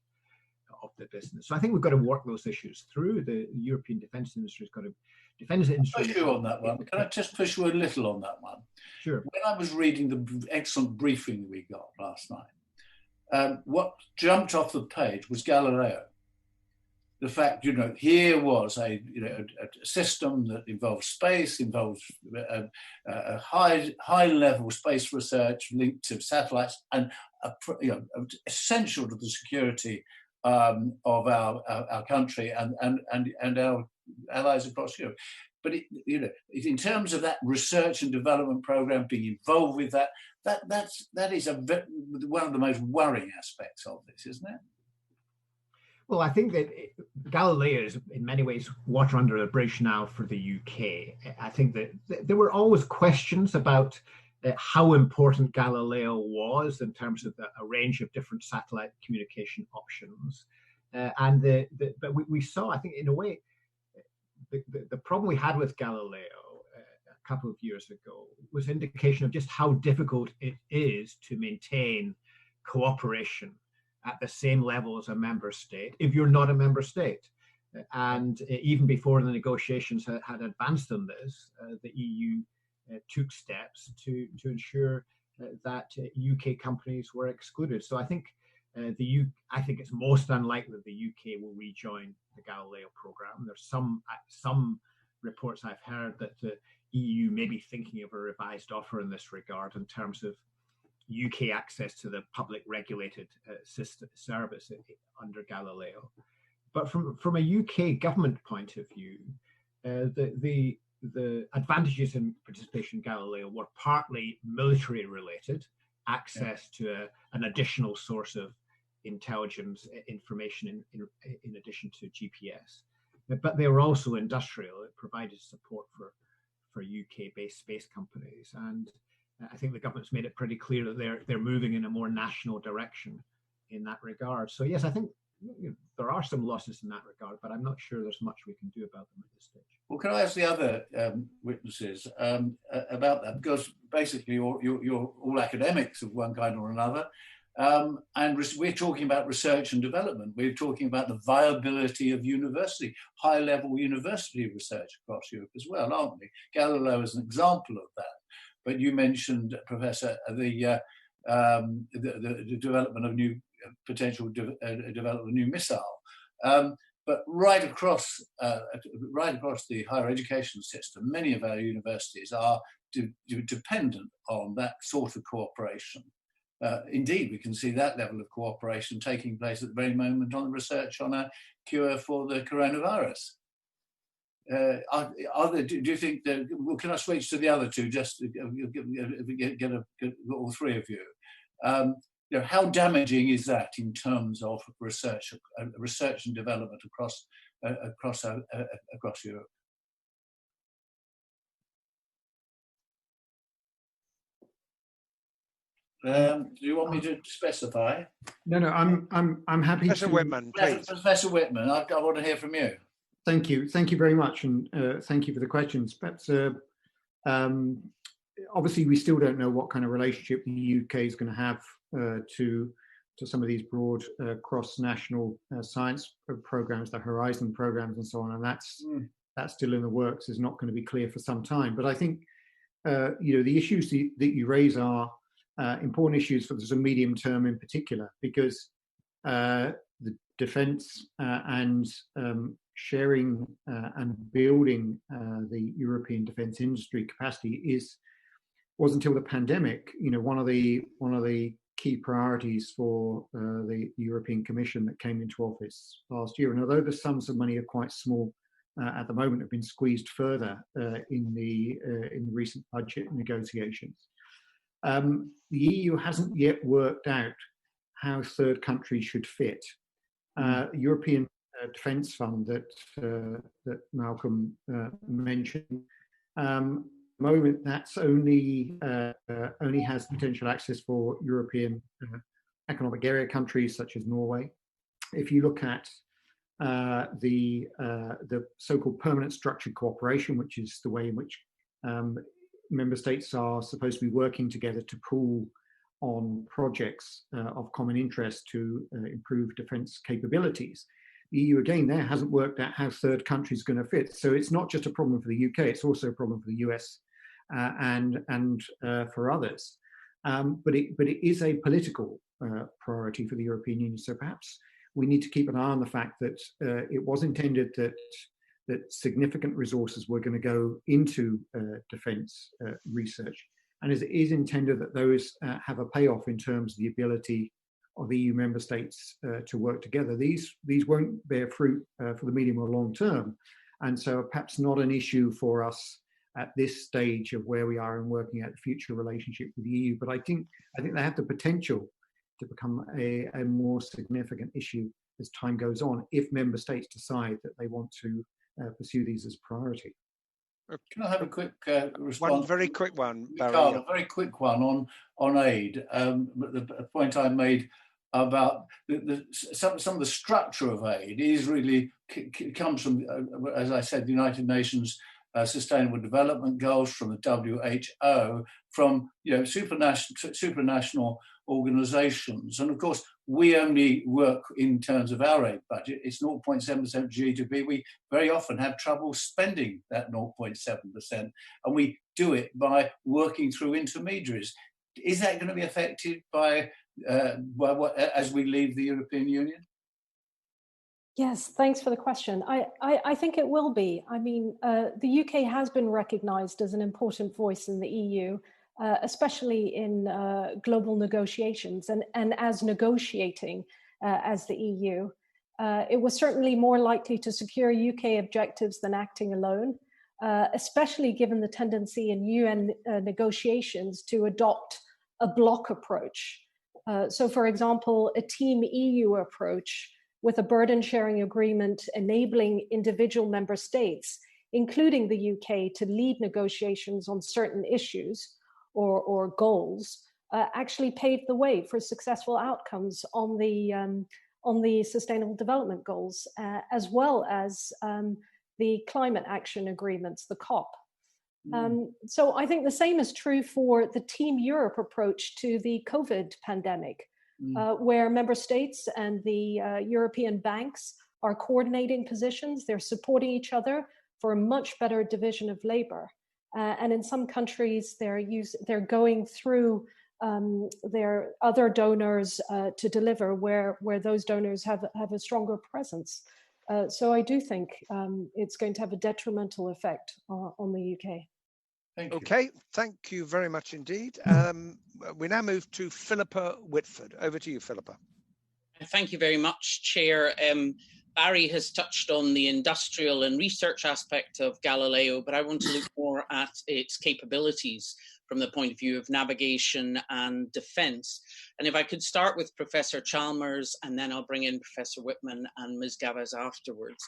of the business. So I think we've got to work those issues through. The European defence industry has got to defence industry. Push you on that one. Can I just push you a little on that one? Sure. When I was reading the excellent briefing we got last night, what jumped off the page was Galileo. The fact, here was a system that involves space, involves a high level space research linked to satellites, and essential to the security of our country and our allies across Europe. But in terms of that research and development program, being involved with that is one of the most worrying aspects of this, isn't it? Well, I think that Galileo is in many ways water under the bridge now for the UK. I think that there were always questions about how important Galileo was in terms of a range of different satellite communication options. But we saw, I think, in a way, the problem we had with Galileo a couple of years ago was indication of just how difficult it is to maintain cooperation at the same level as a member state if you're not a member state. And even before the negotiations had advanced on this, the EU took steps to ensure that UK companies were excluded. So I think I think it's most unlikely that the UK will rejoin the Galileo program. There's some reports I've heard that the EU may be thinking of a revised offer in this regard in terms of UK access to the public regulated service under Galileo. But from a UK government point of view, the advantages in participation in Galileo were partly military related, access to an additional source of intelligence information in addition to GPS. But they were also industrial. It provided support for UK-based space companies. And I think the government's made it pretty clear that they're moving in a more national direction in that regard. So yes, I think there are some losses in that regard, but I'm not sure there's much we can do about them at this stage. Well, can I ask the other witnesses about that? Because basically you're all academics of one kind or another, and we're talking about research and development. We're talking about the viability of high-level university research across Europe as well, aren't we? Galileo is an example of that. But you mentioned, Professor, the development of potential development of new missile. But right across the higher education system, many of our universities are dependent on that sort of cooperation. Indeed, we can see that level of cooperation taking place at the very moment on the research on a cure for the coronavirus. Do you think that, well, can I switch to the other two just to get all three of you? how damaging is that in terms of research and development across Europe? Do you want me to specify? No, I'm happy Professor to. Whitman, please. Professor Whitman, I want to hear from you. Thank you very much, and thank you for the questions. Perhaps obviously we still don't know what kind of relationship the UK is going to have to some of these broad cross-national science programs, the Horizon programs, and so on. And that's still in the works. Is not going to be clear for some time. But I think the issues that you raise are important issues for the medium term in particular, because the defence and sharing and building the European defence industry capacity was until the pandemic, one of the key priorities for the European Commission that came into office last year. And although the sums of money are quite small at the moment, have been squeezed further in the recent budget negotiations. The EU hasn't yet worked out how third countries should fit. European Defence Fund that Malcolm mentioned. Moment that's only has potential access for European economic area countries such as Norway. If you look at the so-called permanent structured cooperation, which is the way in which member states are supposed to be working together to pool on projects of common interest to improve defence capabilities. The EU, again, there hasn't worked out how third countries are going to fit. So it's not just a problem for the UK, it's also a problem for the US and for others. But it is a political priority for the European Union. So perhaps we need to keep an eye on the fact that it was intended that significant resources were going to go into defence research. And as it is intended that those have a payoff in terms of the ability of EU member states to work together, these won't bear fruit for the medium or long term. And so perhaps not an issue for us at this stage of where we are in working out the future relationship with the EU. But I think they have the potential to become a more significant issue as time goes on, if member states decide that they want to pursue these as priority. Can I have a quick response? One very quick one, Barry. Carl, a very quick one on aid. The point I made about some of the structure of aid is really comes from, as I said, the United Nations Sustainable Development Goals, from the WHO, from supranational organisations, and of course we only work in terms of our aid budget. It's 0.7% of GDP. We very often have trouble spending that 0.7%, and we do it by working through intermediaries. Is that going to be affected by what, as we leave the European Union? Yes, thanks for the question. I think it will be. I mean, the UK has been recognised as an important voice in the EU, especially in global negotiations and as negotiating as the EU. It was certainly more likely to secure UK objectives than acting alone, especially given the tendency in UN negotiations to adopt a block approach. So, for example, a Team EU approach with a burden-sharing agreement enabling individual member states, including the UK, to lead negotiations on certain issues or goals, actually paved the way for successful outcomes on the Sustainable Development Goals, as well as the climate action agreements, the COP. So I think the same is true for the Team Europe approach to the COVID pandemic, where member states and the European banks are coordinating positions. They're supporting each other for a much better division of labor. And in some countries, they're going through their other donors to deliver where those donors have a stronger presence. So I do think it's going to have a detrimental effect on the UK. Thank you. Okay, thank you very much indeed. We now move to Philippa Whitford. Over to you, Philippa. Thank you very much, Chair. Barry has touched on the industrial and research aspect of Galileo, but I want to look more at its capabilities from the point of view of navigation and defence. And if I could start with Professor Chalmers, and then I'll bring in Professor Whitman and Ms. Gavas afterwards.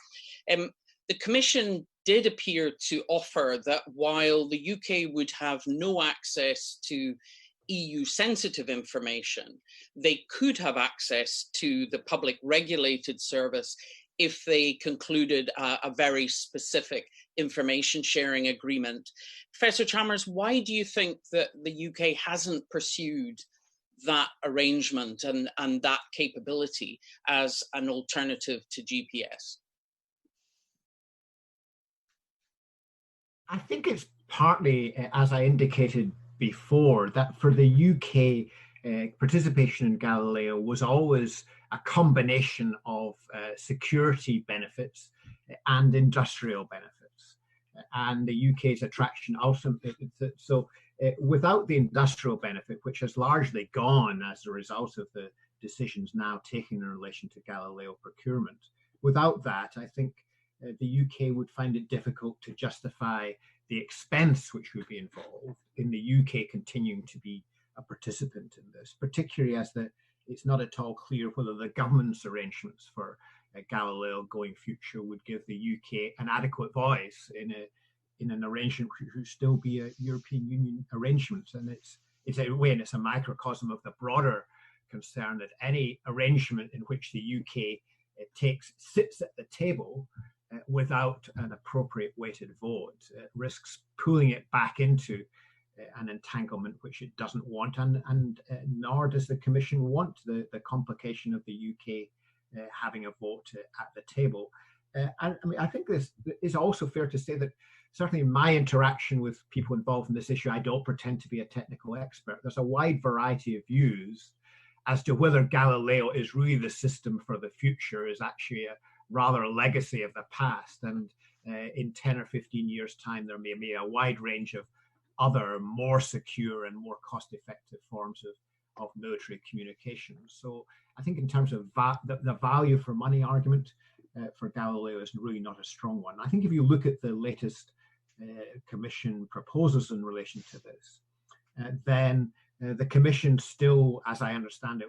The Commission did appear to offer that while the UK would have no access to EU-sensitive information, they could have access to the public regulated service if they concluded a very specific information sharing agreement. Professor Chalmers, why do you think that the UK hasn't pursued that arrangement and that capability as an alternative to GPS? I think it's partly, as I indicated before, that for the UK, participation in Galileo was always a combination of security benefits and industrial benefits. And the UK's attraction also, without the industrial benefit, which has largely gone as a result of the decisions now taken in relation to Galileo procurement, without that, I think the UK would find it difficult to justify the expense which would be involved in the UK continuing to be a participant in this, particularly as it's not at all clear whether the government's arrangements for Galileo going future would give the UK an adequate voice in an arrangement which would still be a European Union arrangement. And it's a microcosm of the broader concern that any arrangement in which the UK sits at the table without an appropriate weighted vote risks pulling it back into an entanglement which it doesn't want, and nor does the Commission want the complication of the UK having a vote at the table. I think this is also fair to say that certainly in my interaction with people involved in this issue, I don't pretend to be a technical expert. There's a wide variety of views as to whether Galileo is really the system for the future, is actually rather a legacy of the past. And in 10 or 15 years' time, there may be a wide range of other more secure and more cost-effective forms of military communication. So I think in terms of the value for money argument for Galileo is really not a strong one. I think if you look at the latest Commission proposals in relation to this, then the Commission still, as I understand it,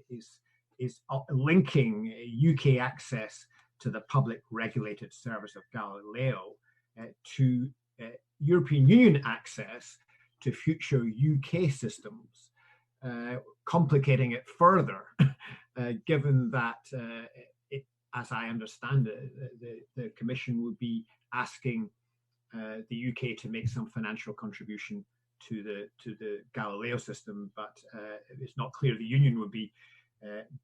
is linking UK access to the public regulated service of Galileo to European Union access to future UK systems, complicating it further, given that, as I understand it, the Commission would be asking the UK to make some financial contribution to the Galileo system, but it's not clear the Union would be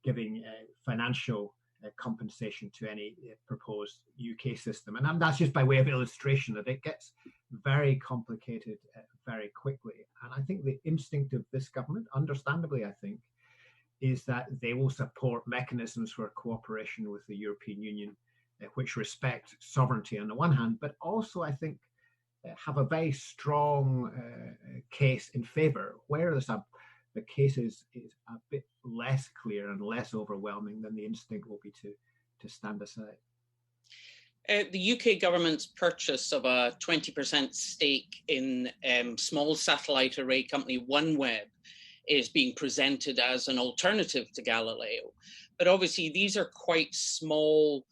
giving financial compensation to any proposed UK system. And that's just by way of illustration that it gets very complicated very quickly. And I think the instinct of this government, understandably, I think, is that they will support mechanisms for cooperation with the European Union, which respect sovereignty on the one hand, but also, I think, have a very strong case in favor, whereas the case is a bit less clear and less overwhelming, than the instinct will be to stand aside. The UK government's purchase of a 20% stake in small satellite array company OneWeb is being presented as an alternative to Galileo. But obviously these are quite small,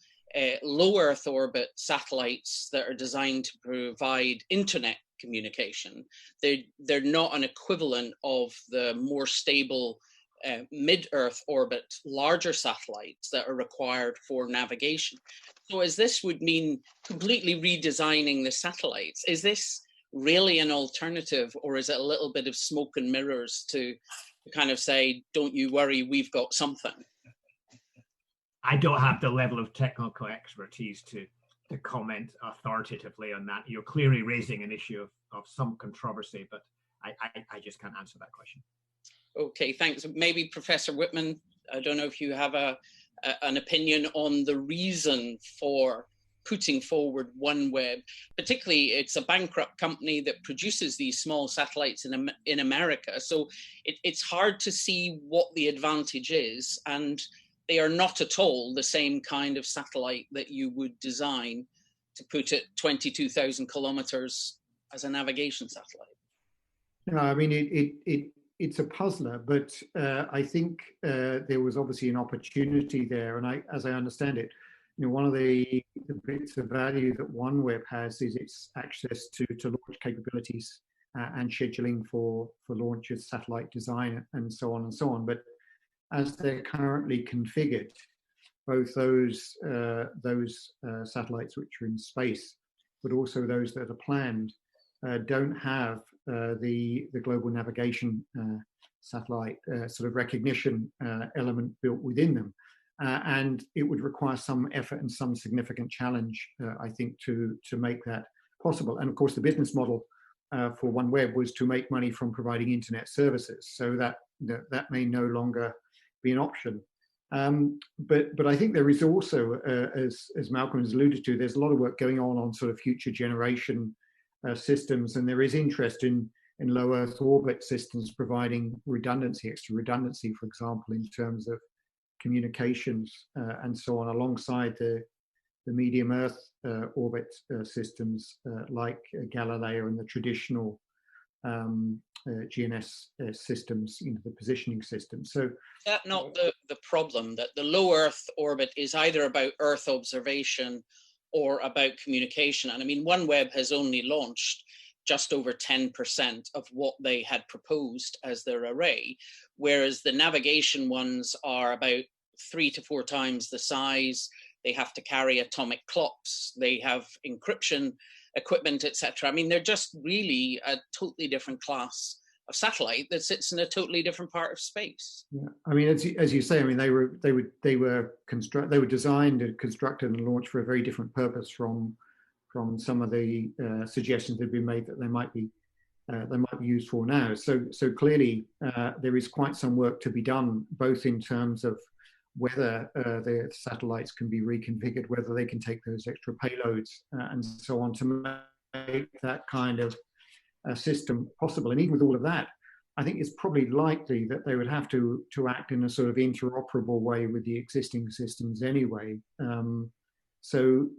low Earth orbit satellites that are designed to provide internet communication. They're not an equivalent of the more stable mid-Earth orbit larger satellites that are required for navigation. So as this would mean completely redesigning the satellites, is this really an alternative, or is it a little bit of smoke and mirrors to kind of say, don't you worry, we've got something? I don't have the level of technical expertise to comment authoritatively on that. You're clearly raising an issue of some controversy, but I just can't answer that question. Okay, thanks. Maybe Professor Whitman, I don't know if you have an opinion on the reason for putting forward OneWeb. Particularly, it's a bankrupt company that produces these small satellites in America. So it's hard to see what the advantage is. And they are not at all the same kind of satellite that you would design to put at 22,000 kilometers as a navigation satellite. No, I mean it's a puzzler, but I think there was obviously an opportunity there, and as I understand it, one of the bits of value that OneWeb has is its access to launch capabilities and scheduling for launches, satellite design, and so on and so on. But as they're currently configured, both those satellites which are in space, but also those that are planned, don't have the global navigation satellite sort of recognition element built within them. And it would require some effort and some significant challenge, I think, to make that possible. And of course, the business model for OneWeb was to make money from providing internet services. So that may no longer be an option. But I think there is also, as Malcolm has alluded to, there's a lot of work going on sort of future generation systems, and there is interest in low Earth orbit systems providing redundancy, extra redundancy, for example, in terms of communications and so on, alongside the medium Earth orbit systems like Galileo and the traditional GNS systems, the positioning systems. So is that not the problem, that the low Earth orbit is either about Earth observation or about communication? And I mean, OneWeb has only launched just over 10% of what they had proposed as their array, whereas the navigation ones are about 3 to 4 times the size. They have to carry atomic clocks, they have encryption equipment, etc. I mean, they're just really a totally different class of satellite that sits in a totally different part of space. Yeah, I mean, as you say, I mean, they were designed and constructed and launched for a very different purpose from some of the suggestions that have been made that they might be used for now. So clearly, there is quite some work to be done, both in terms of whether the satellites can be reconfigured, whether they can take those extra payloads, and so on, to make that kind of system possible. And even with all of that, I think it's probably likely that they would have to act in a sort of interoperable way with the existing systems anyway. So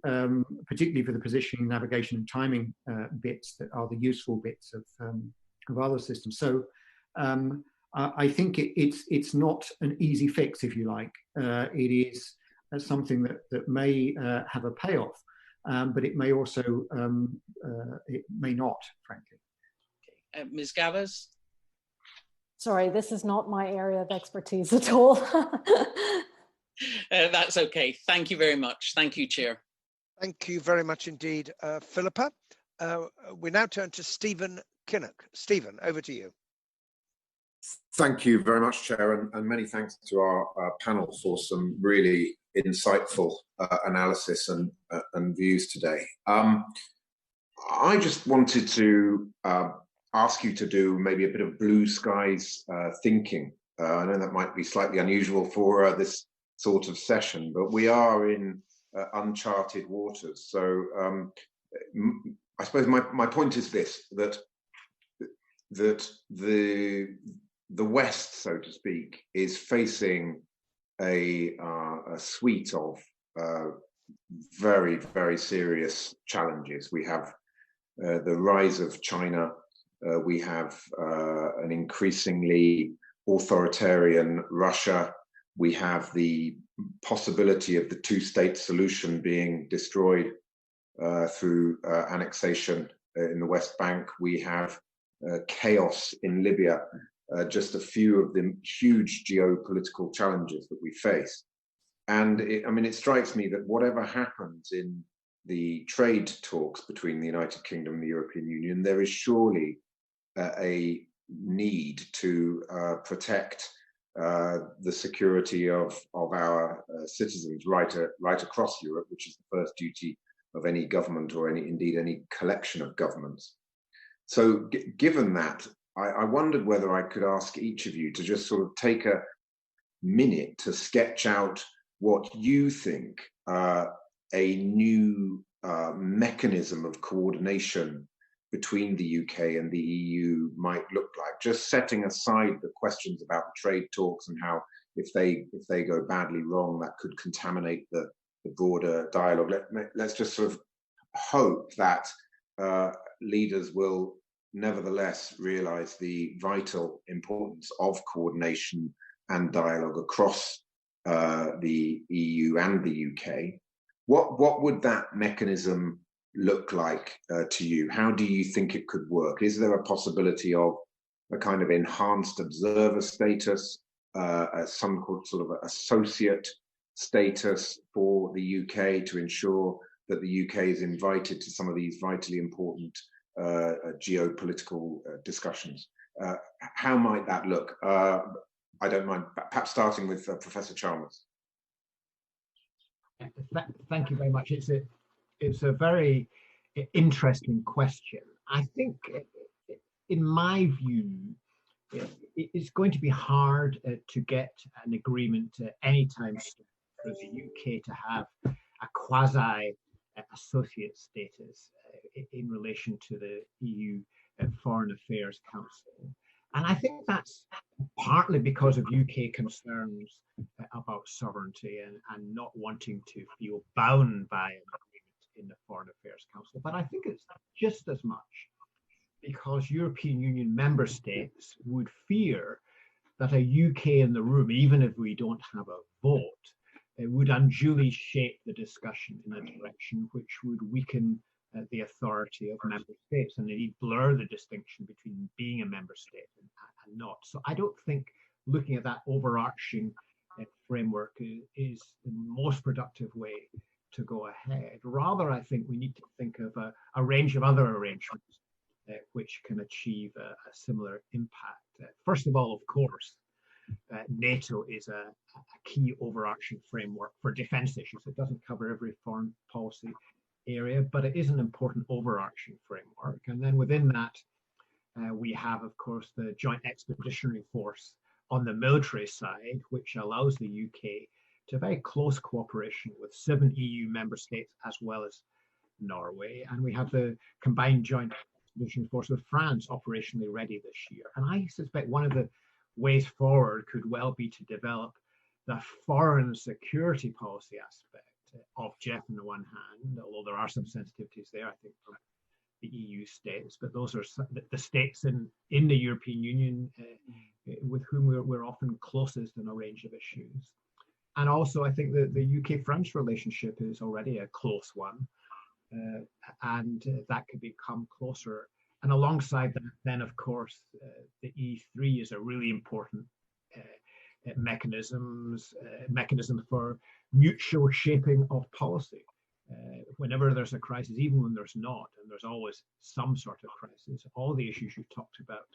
particularly for the positioning, navigation, and timing bits that are the useful bits of other systems. So I think it's not an easy fix, if you like. It is something that may have a payoff, but it may also, it may not, frankly. Ms. Gavas? Sorry, this is not my area of expertise at all. That's okay. Thank you very much. Thank you, Chair. Thank you very much indeed, Philippa. We now turn to Stephen Kinnock. Stephen, over to you. Thank you very much, Chair, and many thanks to our panel for some really insightful analysis and views today. I just wanted to ask you to do maybe a bit of blue skies thinking. I know that might be slightly unusual for this sort of session, but we are in uncharted waters. So I suppose my point is this, that the West, so to speak, is facing a suite of very, very serious challenges. We have the rise of China. We have an increasingly authoritarian Russia. We have the possibility of the two-state solution being destroyed through annexation in the West Bank. We have chaos in Libya, just a few of the huge geopolitical challenges that we face. And it strikes me that whatever happens in the trade talks between the United Kingdom and the European Union, there is surely a need to protect the security of our citizens right across Europe, which is the first duty of any government, or indeed any collection of governments. So given that, I wondered whether I could ask each of you to just sort of take a minute to sketch out what you think a new mechanism of coordination between the UK and the EU might look like, just setting aside the questions about the trade talks and how if they go badly wrong, that could contaminate the broader dialogue. Let's just sort of hope that leaders will nevertheless realise the vital importance of coordination and dialogue across the EU and the UK. What would that mechanism look like to you? How do you think it could work? Is there a possibility of a kind of enhanced observer status, some sort of associate status for the UK to ensure that the UK is invited to some of these vitally important geopolitical discussions? How might that look? I don't mind, perhaps starting with Professor Chalmers. Thank you very much. It's a very interesting question. I think, in my view, it's going to be hard to get an agreement anytime soon for the UK to have a quasi associate status in relation to the EU Foreign Affairs Council. And I think that's partly because of UK concerns about sovereignty and not wanting to feel bound by an agreement in the Foreign Affairs Council. But I think it's just as much because European Union member states would fear that a UK in the room, even if we don't have a vote, it would unduly shape the discussion in a direction which would weaken the authority of member states and indeed blur the distinction between being a member state and not. So I don't think looking at that overarching framework is the most productive way to go ahead. Rather, I think we need to think of a range of other arrangements which can achieve a similar impact. First of all, of course, NATO is a key overarching framework for defense issues. It doesn't cover every foreign policy area, but it is an important overarching framework. And then within that, we have, of course, the Joint Expeditionary Force on the military side, which allows the UK to very close cooperation with 7 EU member states as well as Norway. And we have the Combined Joint Expeditionary Force with France operationally ready this year. And I suspect one of the ways forward could well be to develop the foreign security policy aspect of JEF on the one hand, although there are some sensitivities there, I think, from the EU states, but those are the states in the European Union with whom we're often closest in a range of issues. And also, I think that the UK-France relationship is already a close one, and that could become closer. And alongside that, then, of course, the E3 is a really important mechanism for mutual shaping of policy. Whenever there's a crisis, even when there's not, and there's always some sort of crisis, all the issues you talked about,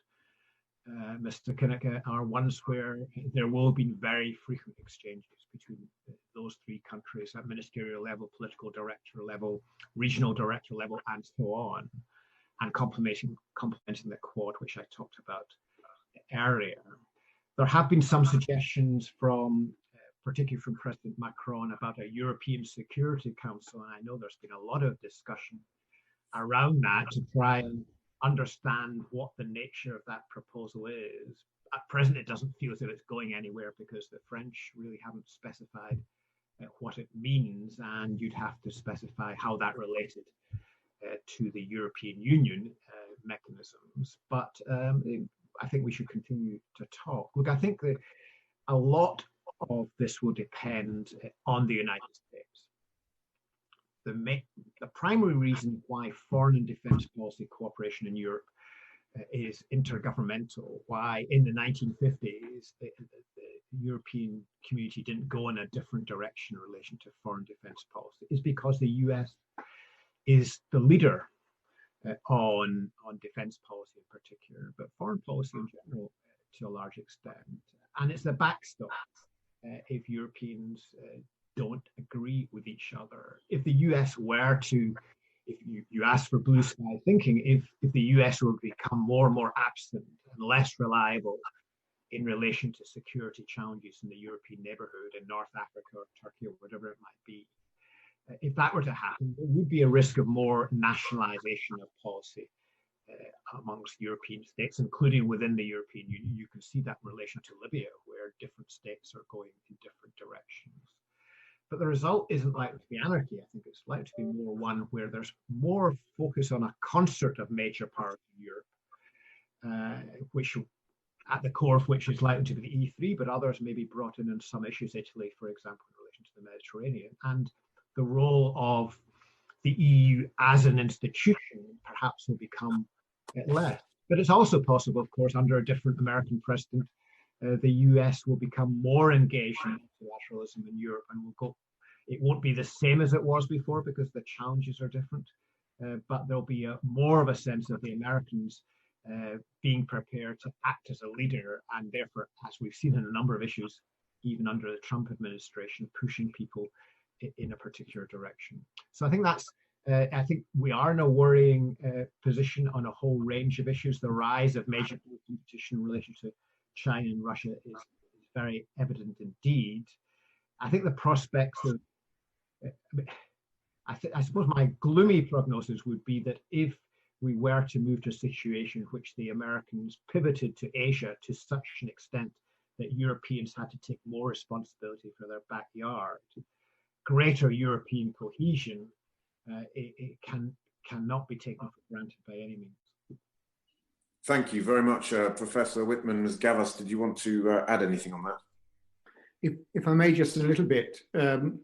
Mr. Kinnock, are ones where there will be very frequent exchanges between those 3 countries at ministerial level, political director level, regional director level, and so on, and complementing the Quad, which I talked about earlier. There have been some suggestions from particularly from President Macron, about a European Security Council. And I know there's been a lot of discussion around that to try and understand what the nature of that proposal is. At present, it doesn't feel as if it's going anywhere because the French really haven't specified what it means, and you'd have to specify how that related to the European Union mechanisms. But I think we should continue to talk. Look, I think that a lot of this will depend on the United States. The primary reason why foreign and defense policy cooperation in Europe is intergovernmental, why in the 1950s the European community didn't go in a different direction in relation to foreign defense policy, is because the US is the leader on defense policy in particular, but foreign policy in general to a large extent. And it's the backstop if Europeans don't agree with each other. If the US were to, if you ask for blue sky thinking, if the US were to become more and more absent and less reliable in relation to security challenges in the European neighborhood, in North Africa or Turkey or whatever it might be, if that were to happen, there would be a risk of more nationalization of policy amongst European states, including within the European Union. You can see that in relation to Libya, where different states are going in different directions. But the result isn't likely to be anarchy. I think it's likely to be more one where there's more focus on a concert of major powers in Europe which at the core of which is likely to be the E3, but others may be brought in some issues, Italy, for example, in relation to the Mediterranean, and the role of the EU as an institution perhaps will become less. But it's also possible, of course, under a different American president, the US will become more engaged in multilateralism in Europe, and it won't be the same as it was before because the challenges are different, but there'll be more of a sense of the Americans being prepared to act as a leader, and therefore, as we've seen in a number of issues, even under the Trump administration, pushing people in a particular direction. So I think I think we are in a worrying position on a whole range of issues. The rise of major competition in relation to China and Russia is very evident indeed. I think the prospects of, I suppose my gloomy prognosis would be that if we were to move to a situation in which the Americans pivoted to Asia to such an extent that Europeans had to take more responsibility for their backyard, greater European cohesion it cannot be taken for granted by any means. Thank you very much, Professor Whitman. Ms. Gavas, did you want to add anything on that? If I may, just a little bit. An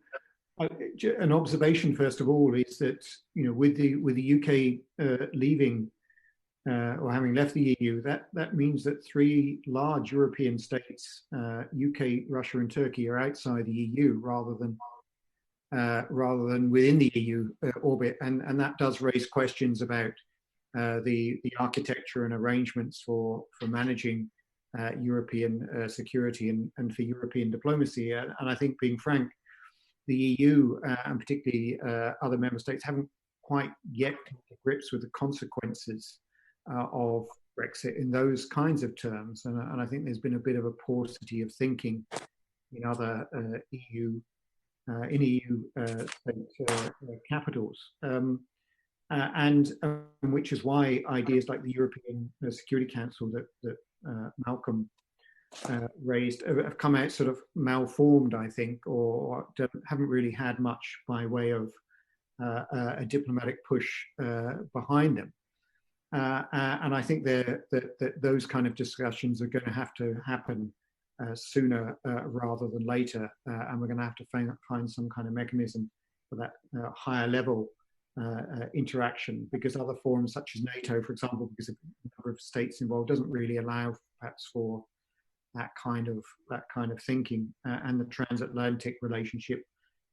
observation, first of all, is that with the UK leaving or having left the EU, that means that 3 large European states, UK, Russia, and Turkey, are outside the EU rather than within the EU orbit, and that does raise questions about the architecture and arrangements for managing European security and for European diplomacy. And I think, being frank, the EU and particularly other member states haven't quite yet come to grips with the consequences of Brexit in those kinds of terms. And I think there's been a bit of a paucity of thinking in other EU state capitals. And which is why ideas like the European Security Council that Malcolm raised have come out sort of malformed, I think, or haven't really had much by way of a diplomatic push behind them. And I think that those kind of discussions are going to have to happen sooner rather than later, and we're going to have to find some kind of mechanism for that higher level interaction, because other forums such as NATO, for example, because of the number of states involved, doesn't really allow perhaps for that kind of thinking, and the transatlantic relationship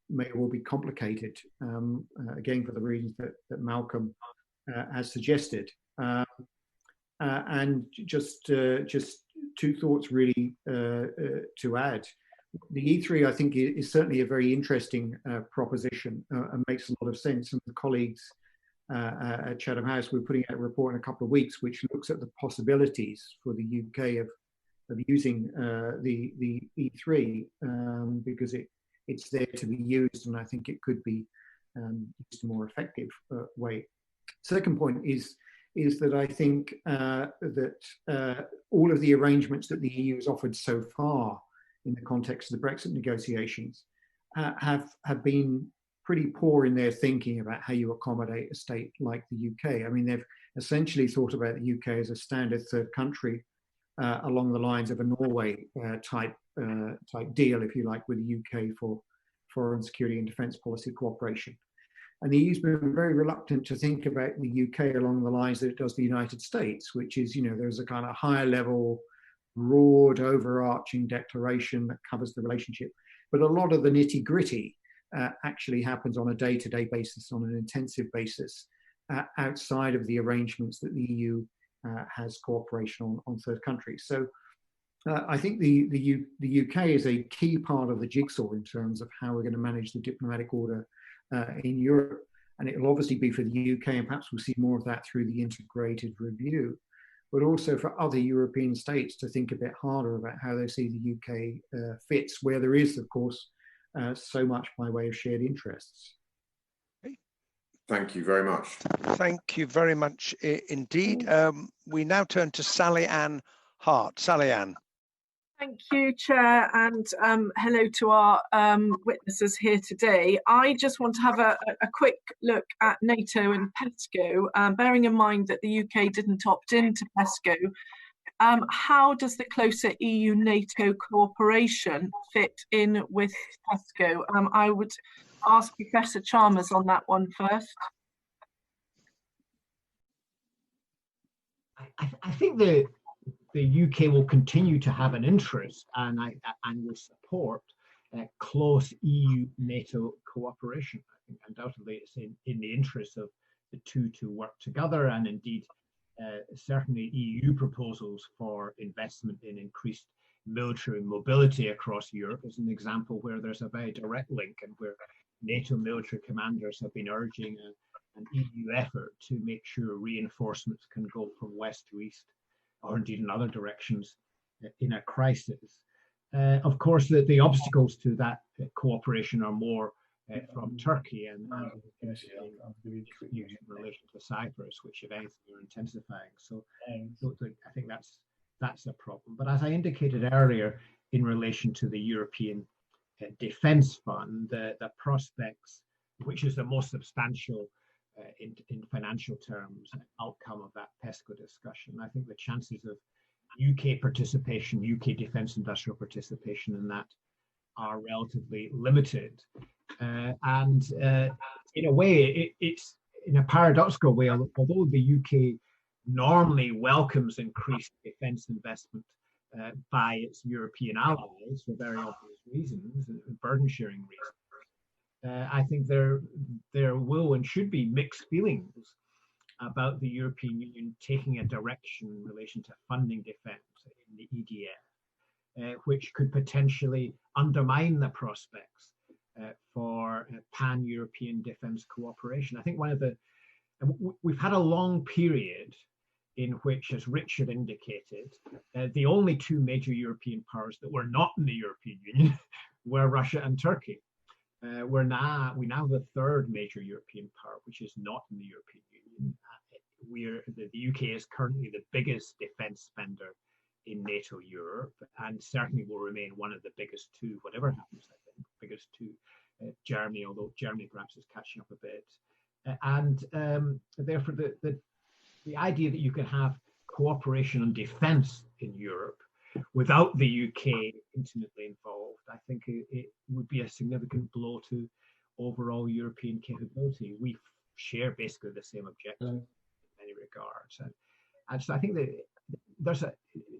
may well be complicated, again for the reasons that Malcolm has suggested. And just 2 thoughts really to add. The E3, I think, is certainly a very interesting proposition and makes a lot of sense. And the colleagues at Chatham House, we're putting out a report in a couple of weeks which looks at the possibilities for the UK of using the E3 because it's there to be used, and I think it could be used in a more effective way. Second point is that I think that all of the arrangements that the EU has offered so far in the context of the Brexit negotiations have been pretty poor in their thinking about how you accommodate a state like the UK. I mean, they've essentially thought about the UK as a standard third country along the lines of a Norway type deal, if you like, with the UK for foreign security and defence policy cooperation. And the EU's been very reluctant to think about the UK along the lines that it does the United States, which is, there's a kind of higher level, broad, overarching declaration that covers the relationship. But a lot of the nitty gritty actually happens on a day-to-day basis, on an intensive basis, outside of the arrangements that the EU has cooperation on third countries. So I think the UK is a key part of the jigsaw in terms of how we're going to manage the diplomatic order in Europe. And it will obviously be for the UK, and perhaps we'll see more of that through the integrated review, but also for other European states to think a bit harder about how they see the UK fits, where there is, of course, so much by way of shared interests. Thank you very much. Thank you very much indeed. We now turn to Sally Ann Hart. Sally Ann. Thank you, Chair, and hello to our witnesses here today. I just want to have a quick look at NATO and PESCO, bearing in mind that the UK didn't opt into PESCO. How does the closer EU-NATO cooperation fit in with PESCO? I would ask Professor Chalmers on that one first. I think the UK will continue to have an interest and will support close EU-NATO cooperation. I think undoubtedly it's in the interest of the two to work together, and indeed certainly EU proposals for investment in increased military mobility across Europe is an example where there's a very direct link, and where NATO military commanders have been urging an EU effort to make sure reinforcements can go from west to east, or indeed in other directions in a crisis. Of course, the obstacles to that cooperation are more from Turkey and in relation to Cyprus, which if anything are intensifying. So I think that's a problem. But as I indicated earlier, in relation to the European Defence Fund, the prospects, which is the most substantial in financial terms, outcome of that PESCO discussion, I think the chances of UK participation, UK defence industrial participation in that are relatively limited. And in a way, it's in a paradoxical way, although the UK normally welcomes increased defence investment by its European allies for very obvious reasons, and burden sharing reasons, I think there will and should be mixed feelings about the European Union taking a direction in relation to funding defence in the EDF, which could potentially undermine the prospects for pan-European defence cooperation. I think we've had a long period in which, as Richard indicated, the only two major European powers that were not in the European Union were Russia and Turkey. We now have the third major European power, which is not in the European Union. The UK is currently the biggest defence spender in NATO Europe, and certainly will remain one of the biggest two, whatever happens, I think, biggest two, Germany, although Germany perhaps is catching up a bit. And therefore, the idea that you can have cooperation on defence in Europe without the UK intimately involved, I think it would be a significant blow to overall European capability. We share basically the same objectives in many regards. And so I think that there's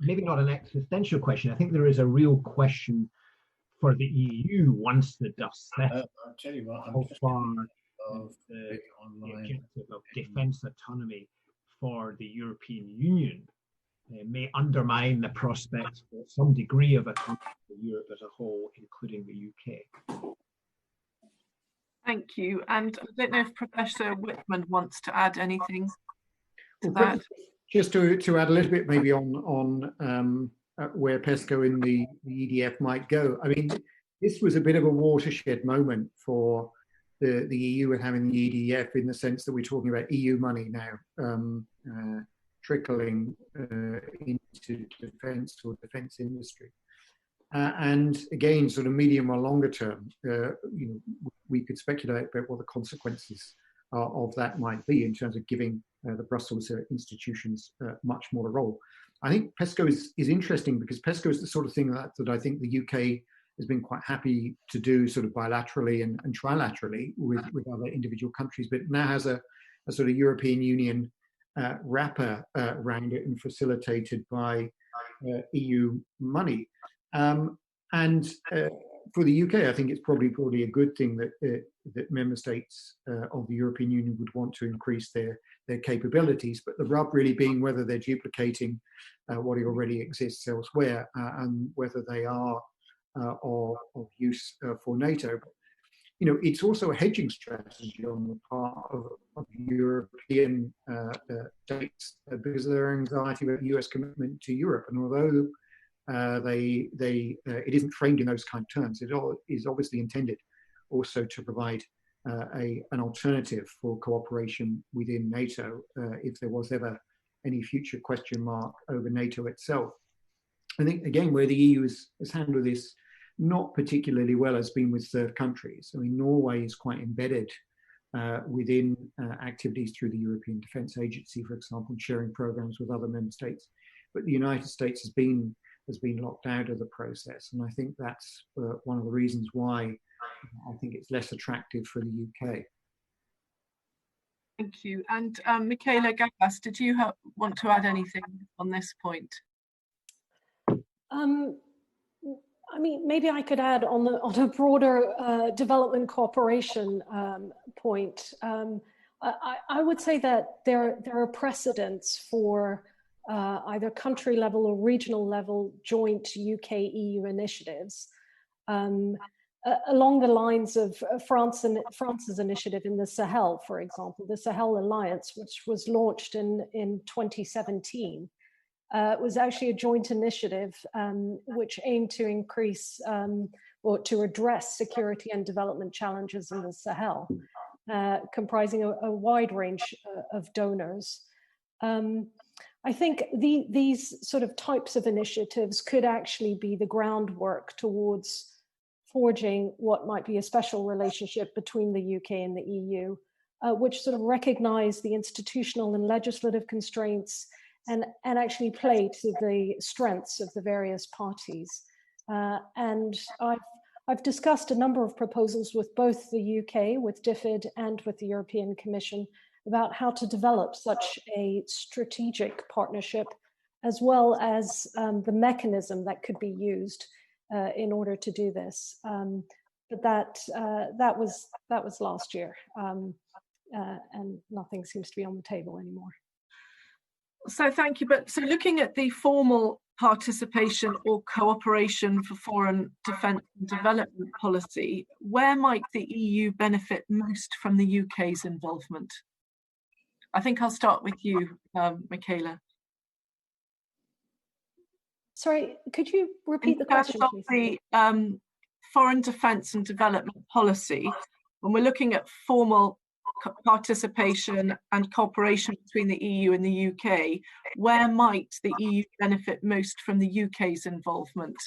maybe not an existential question. I think there is a real question for the EU once the dust settles. I'll tell you what, how far the objective of defence autonomy for the European Union may undermine the prospects for some degree of autonomy for Europe as a whole, including the UK. Thank you. And I don't know if Professor Whitman wants to add anything to that. Just to add a little bit maybe on where PESCO in the EDF might go. I mean, this was a bit of a watershed moment for the EU and having the EDF, in the sense that we're talking about EU money now trickling into defence or defence industry. And again, sort of medium or longer term, we could speculate about what the consequences of that might be in terms of giving the Brussels institutions much more a role. I think PESCO is interesting because PESCO is the sort of thing that I think the UK has been quite happy to do sort of bilaterally and trilaterally with other individual countries, but now has a sort of European Union wrapper around it and facilitated by EU money. And for the UK, I think it's probably a good thing that member states of the European Union would want to increase their capabilities, but the rub really being whether they're duplicating what already exists elsewhere and whether they are of use for NATO. But, it's also a hedging strategy on the part of European states because of their anxiety about US commitment to Europe. And although it isn't framed in those kind of terms, it is obviously intended also to provide an alternative for cooperation within NATO if there was ever any future question mark over NATO itself. I think, again, where the EU has handled this not particularly well has been with third countries. I mean, Norway is quite embedded within activities through the European Defence Agency, for example, sharing programs with other member states. But the United States has been locked out of the process, and I think that's one of the reasons why I think it's less attractive for the UK. Thank you. And Nicola Richards, did you want to add anything on this point? I mean, maybe I could add on a broader development cooperation point. I would say that there are precedents for either country level or regional level joint UK-EU initiatives along the lines of France's initiative in the Sahel, for example, the Sahel Alliance, which was launched in 2017. Was actually a joint initiative which aimed to increase or to address security and development challenges in the Sahel, comprising a wide range of donors. I think these sort of types of initiatives could actually be the groundwork towards forging what might be a special relationship between the UK and the EU, which sort of recognize the institutional and legislative constraints and actually play to the strengths of the various parties. And I've discussed a number of proposals with both the UK, with DFID, and with the European Commission about how to develop such a strategic partnership, as well as the mechanism that could be used in order to do this. But that was last year, and nothing seems to be on the table anymore. So thank you. But so looking at the formal participation or cooperation for foreign defence and development policy, where might the EU benefit most from the UK's involvement? I think I'll start with you, Michaela. Sorry, could you repeat the question, please? The foreign defence and development policy, when we're looking at formal participation and cooperation between the EU and the UK, where might the EU benefit most from the UK's involvement?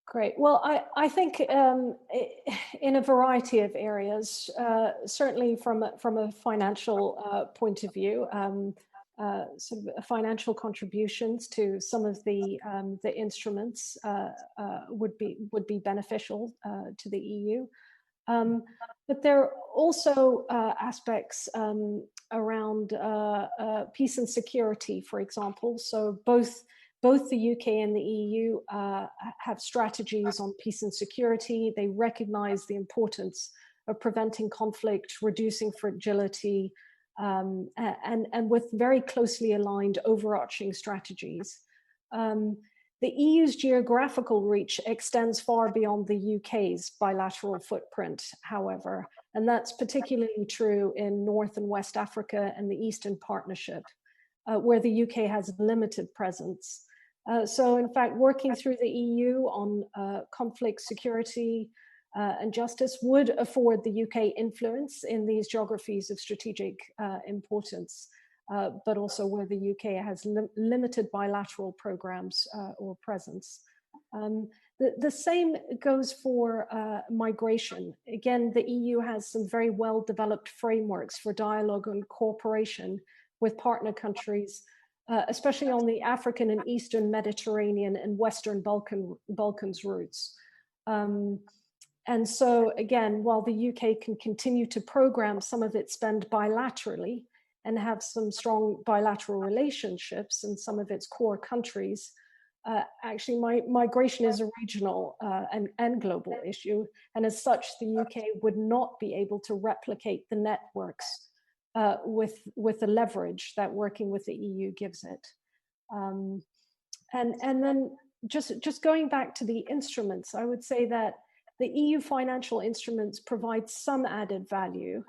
Great. Well, I think in a variety of areas, certainly from a financial point of view, sort of financial contributions to some of the instruments would be beneficial to the EU. But there are also aspects around peace and security, for example. So both the UK and the EU have strategies on peace and security. They recognize the importance of preventing conflict, reducing fragility, and with very closely aligned overarching strategies. The EU's geographical reach extends far beyond the UK's bilateral footprint, however, and that's particularly true in North and West Africa and the Eastern Partnership, where the UK has limited presence. So in fact, working through the EU on conflict, security, and justice would afford the UK influence in these geographies of strategic importance. But also where the UK has limited bilateral programs or presence. The same goes for migration. Again, the EU has some very well-developed frameworks for dialogue and cooperation with partner countries, especially on the African and Eastern Mediterranean and Western Balkans routes. And so again, while the UK can continue to program some of its spend bilaterally, and have some strong bilateral relationships in some of its core countries, actually migration is a regional and global issue. And as such, the UK would not be able to replicate the networks with the leverage that working with the EU gives it. And then just going back to the instruments, I would say that the EU financial instruments provide some added value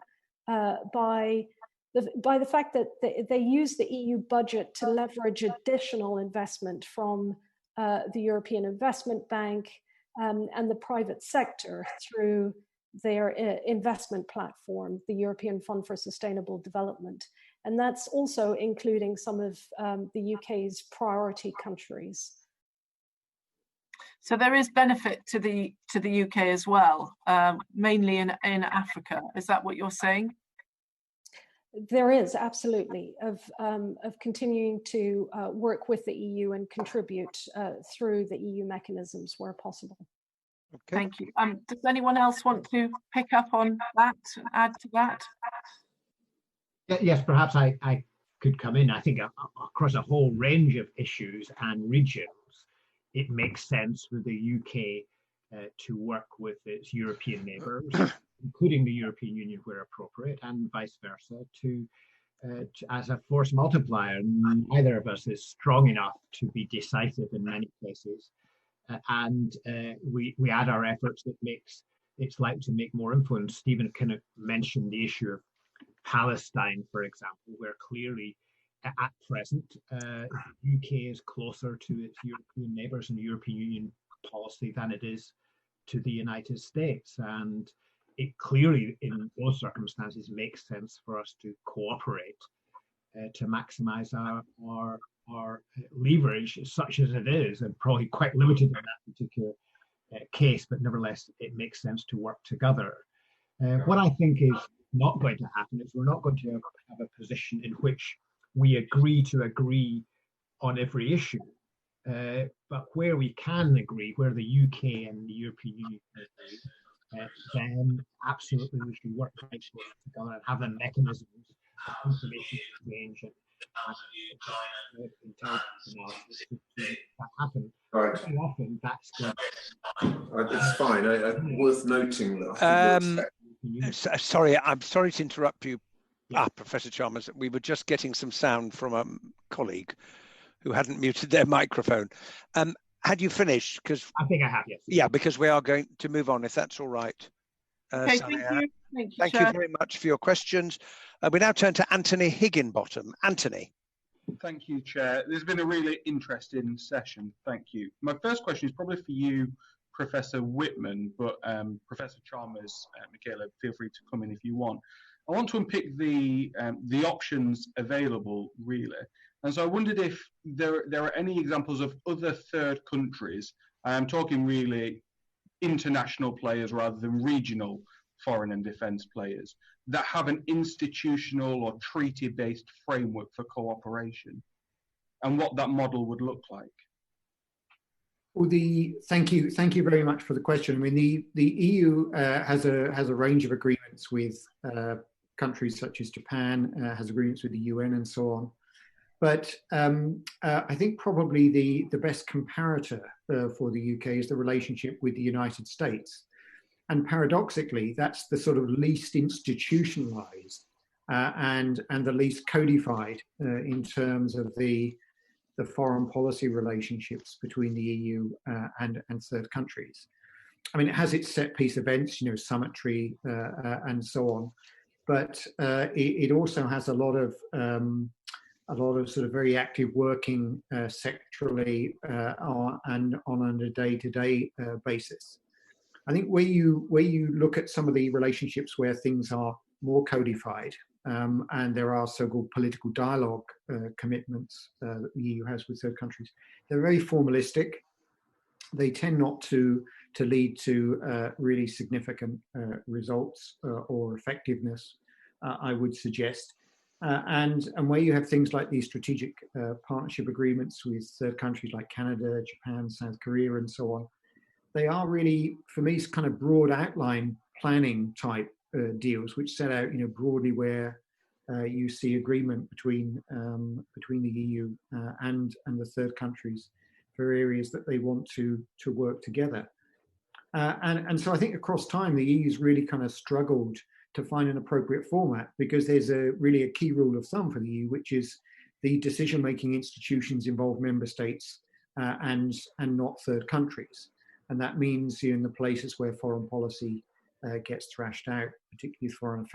by the fact that they use the EU budget to leverage additional investment from the European Investment Bank and the private sector through their investment platform, the European Fund for Sustainable Development. And that's also including some of the UK's priority countries. So there is benefit to the UK as well, mainly in Africa. Is that what you're saying? There is, absolutely, of continuing to work with the EU and contribute through the EU mechanisms where possible. Okay. Thank you. Does anyone else want to pick up on that, add to that? Yes, perhaps I could come in. I think across a whole range of issues and regions, it makes sense for the UK to work with its European neighbours, including the European Union where appropriate, and vice versa, to as a force multiplier. Neither of us is strong enough to be decisive in many cases, and we add our efforts that makes it's like to make more influence. Stephen kind of mentioned the issue of Palestine, for example, where clearly at present the UK is closer to its European neighbours and European Union policy than it is to the United States, and it clearly in those circumstances makes sense for us to cooperate to maximise our leverage, such as it is, and probably quite limited in that particular case, but nevertheless it makes sense to work together. What I think is not going to happen is we're not going to have a position in which we agree on every issue, but where we can agree, where the UK and the European Union can agree, then absolutely we should work very closely together and have the mechanisms of information exchange and intelligence analysis to make that happen. Right. Very often that's good. It's fine. Worth noting that. Sorry, I'm sorry to interrupt you, Professor Chalmers. We were just getting some sound from a colleague who hadn't muted their microphone. Had you finished? Because I think I have, yes. Yeah, because we are going to move on, if that's all right. Okay, Sally, thank you. Thank you very much for your questions. We now turn to Anthony Higginbottom. Anthony. Thank you, Chair. This has been a really interesting session. Thank you. My first question is probably for you, Professor Whitman, but Professor Chalmers, Nicola, feel free to come in if you want. I want to unpick the options available, really. And so I wondered if there are any examples of other third countries, I'm talking really international players rather than regional foreign and defence players, that have an institutional or treaty-based framework for cooperation, and what that model would look like. Well, thank you very much for the question. I mean, the EU has a range of agreements with countries such as Japan, has agreements with the UN and so on. But I think probably the best comparator for the UK is the relationship with the United States. And paradoxically, that's the sort of least institutionalized and the least codified in terms of the foreign policy relationships between the EU and third countries. I mean, it has its set piece events, you know, summitry and so on, but it also has a lot of sort of very active working sectorally and on a day-to-day basis. I think where you look at some of the relationships where things are more codified and there are so-called political dialogue commitments that the EU has with third countries, they're very formalistic. They tend not to lead to really significant results or effectiveness, I would suggest. And where you have things like these strategic partnership agreements with third countries like Canada, Japan, South Korea, and so on, they are really, for me, kind of broad outline planning type deals, which set out, you know, broadly where you see agreement between the EU and the third countries for areas that they want to work together. And so I think across time, the EU's really kind of struggled to find an appropriate format, because there's really a key rule of thumb for the EU, which is the decision-making institutions involve member states and not third countries. And that means, you know, in the places where foreign policy gets thrashed out, particularly foreign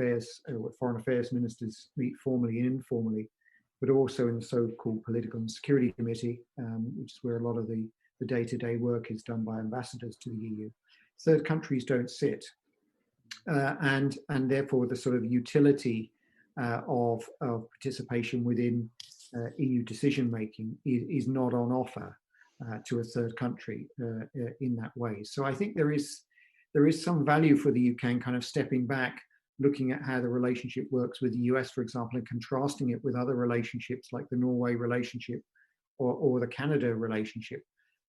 affairs ministers meet formally and informally, but also in the so-called Political and Security Committee, which is where a lot of the day-to-day work is done by ambassadors to the EU. Third countries don't sit. And therefore the sort of utility of participation within EU decision making is not on offer to a third country in that way. So I think there is some value for the UK in kind of stepping back, looking at how the relationship works with the US, for example, and contrasting it with other relationships like the Norway relationship or the Canada relationship,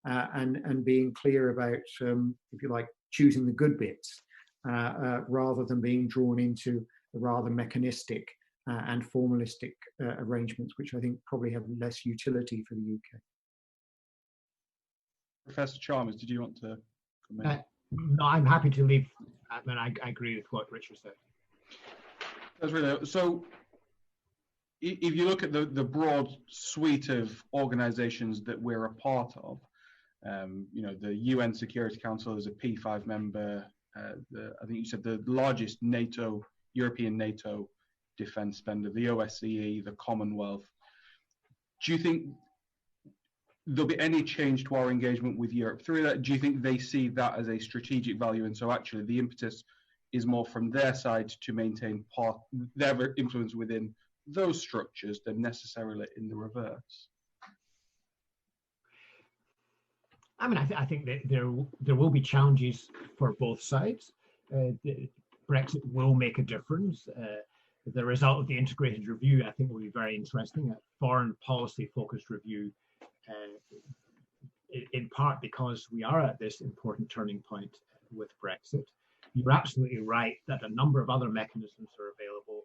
and being clear about, if you like, choosing the good bits rather than being drawn into the rather mechanistic and formalistic arrangements, which I think probably have less utility for the UK. Professor Chalmers, did you want to come in? No, I'm happy to leave. And I agree with what Richard said. That's really so. If you look at the broad suite of organisations that we're a part of, the UN Security Council is a P5 member. I think you said the largest European NATO defence spender, the OSCE, the Commonwealth. Do you think there'll be any change to our engagement with Europe through that? Do you think they see that as a strategic value, and so actually the impetus is more from their side to maintain their influence within those structures than necessarily in the reverse? I mean, I think that there will be challenges for both sides. Brexit will make a difference. The result of the integrated review, I think, will be very interesting. A foreign policy focused review, in part because we are at this important turning point with Brexit. You're absolutely right that a number of other mechanisms are available,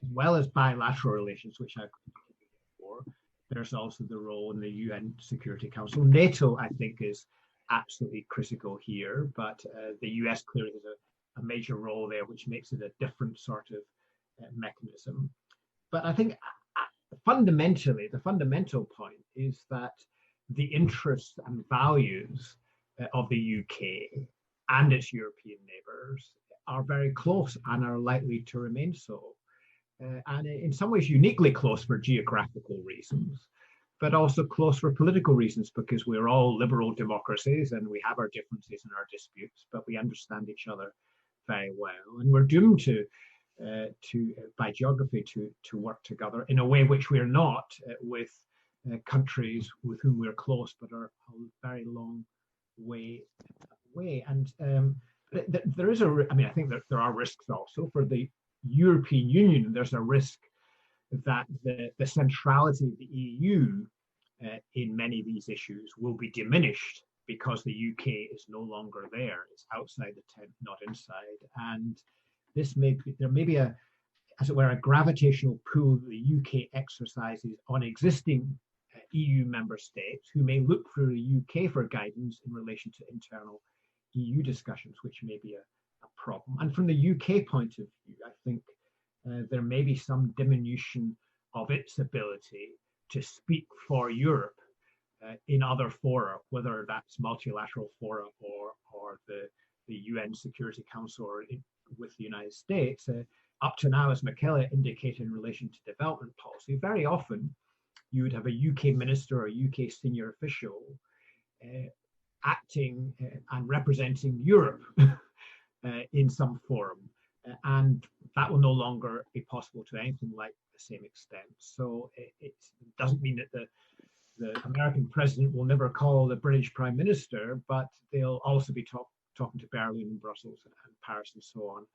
as well as bilateral relations, which I've contributed before. There's also the role in the UN Security Council. NATO, I think, is absolutely critical here, but the US clearly has a major role there, which makes it a different sort of mechanism. But I think fundamentally, the fundamental point is that the interests and values of the UK and its European neighbours are very close and are likely to remain so. And in some ways uniquely close for geographical reasons, but also close for political reasons, because we're all liberal democracies and we have our differences and our disputes, but we understand each other very well. And we're doomed to by geography, to work together in a way which we're not with countries with whom we're close, but are a very long way away. And there is I think that there are risks also for the European Union. There's a risk that the centrality of the EU in many of these issues will be diminished because the UK is no longer there. It's outside the tent, not inside. And there may be as it were, a gravitational pull that the UK exercises on existing EU member states who may look through the UK for guidance in relation to internal EU discussions, which may be a problem. And from the UK point of view, I think there may be some diminution of its ability to speak for Europe in other fora, whether that's multilateral fora or the UN Security Council or with the United States. Up to now, as Michaela indicated in relation to development policy, very often you would have a UK minister or a UK senior official acting and representing Europe in some forum. And that will no longer be possible to anything like the same extent. So it doesn't mean that the American president will never call the British Prime Minister, but they'll also be talking to Berlin and Brussels and Paris and so on.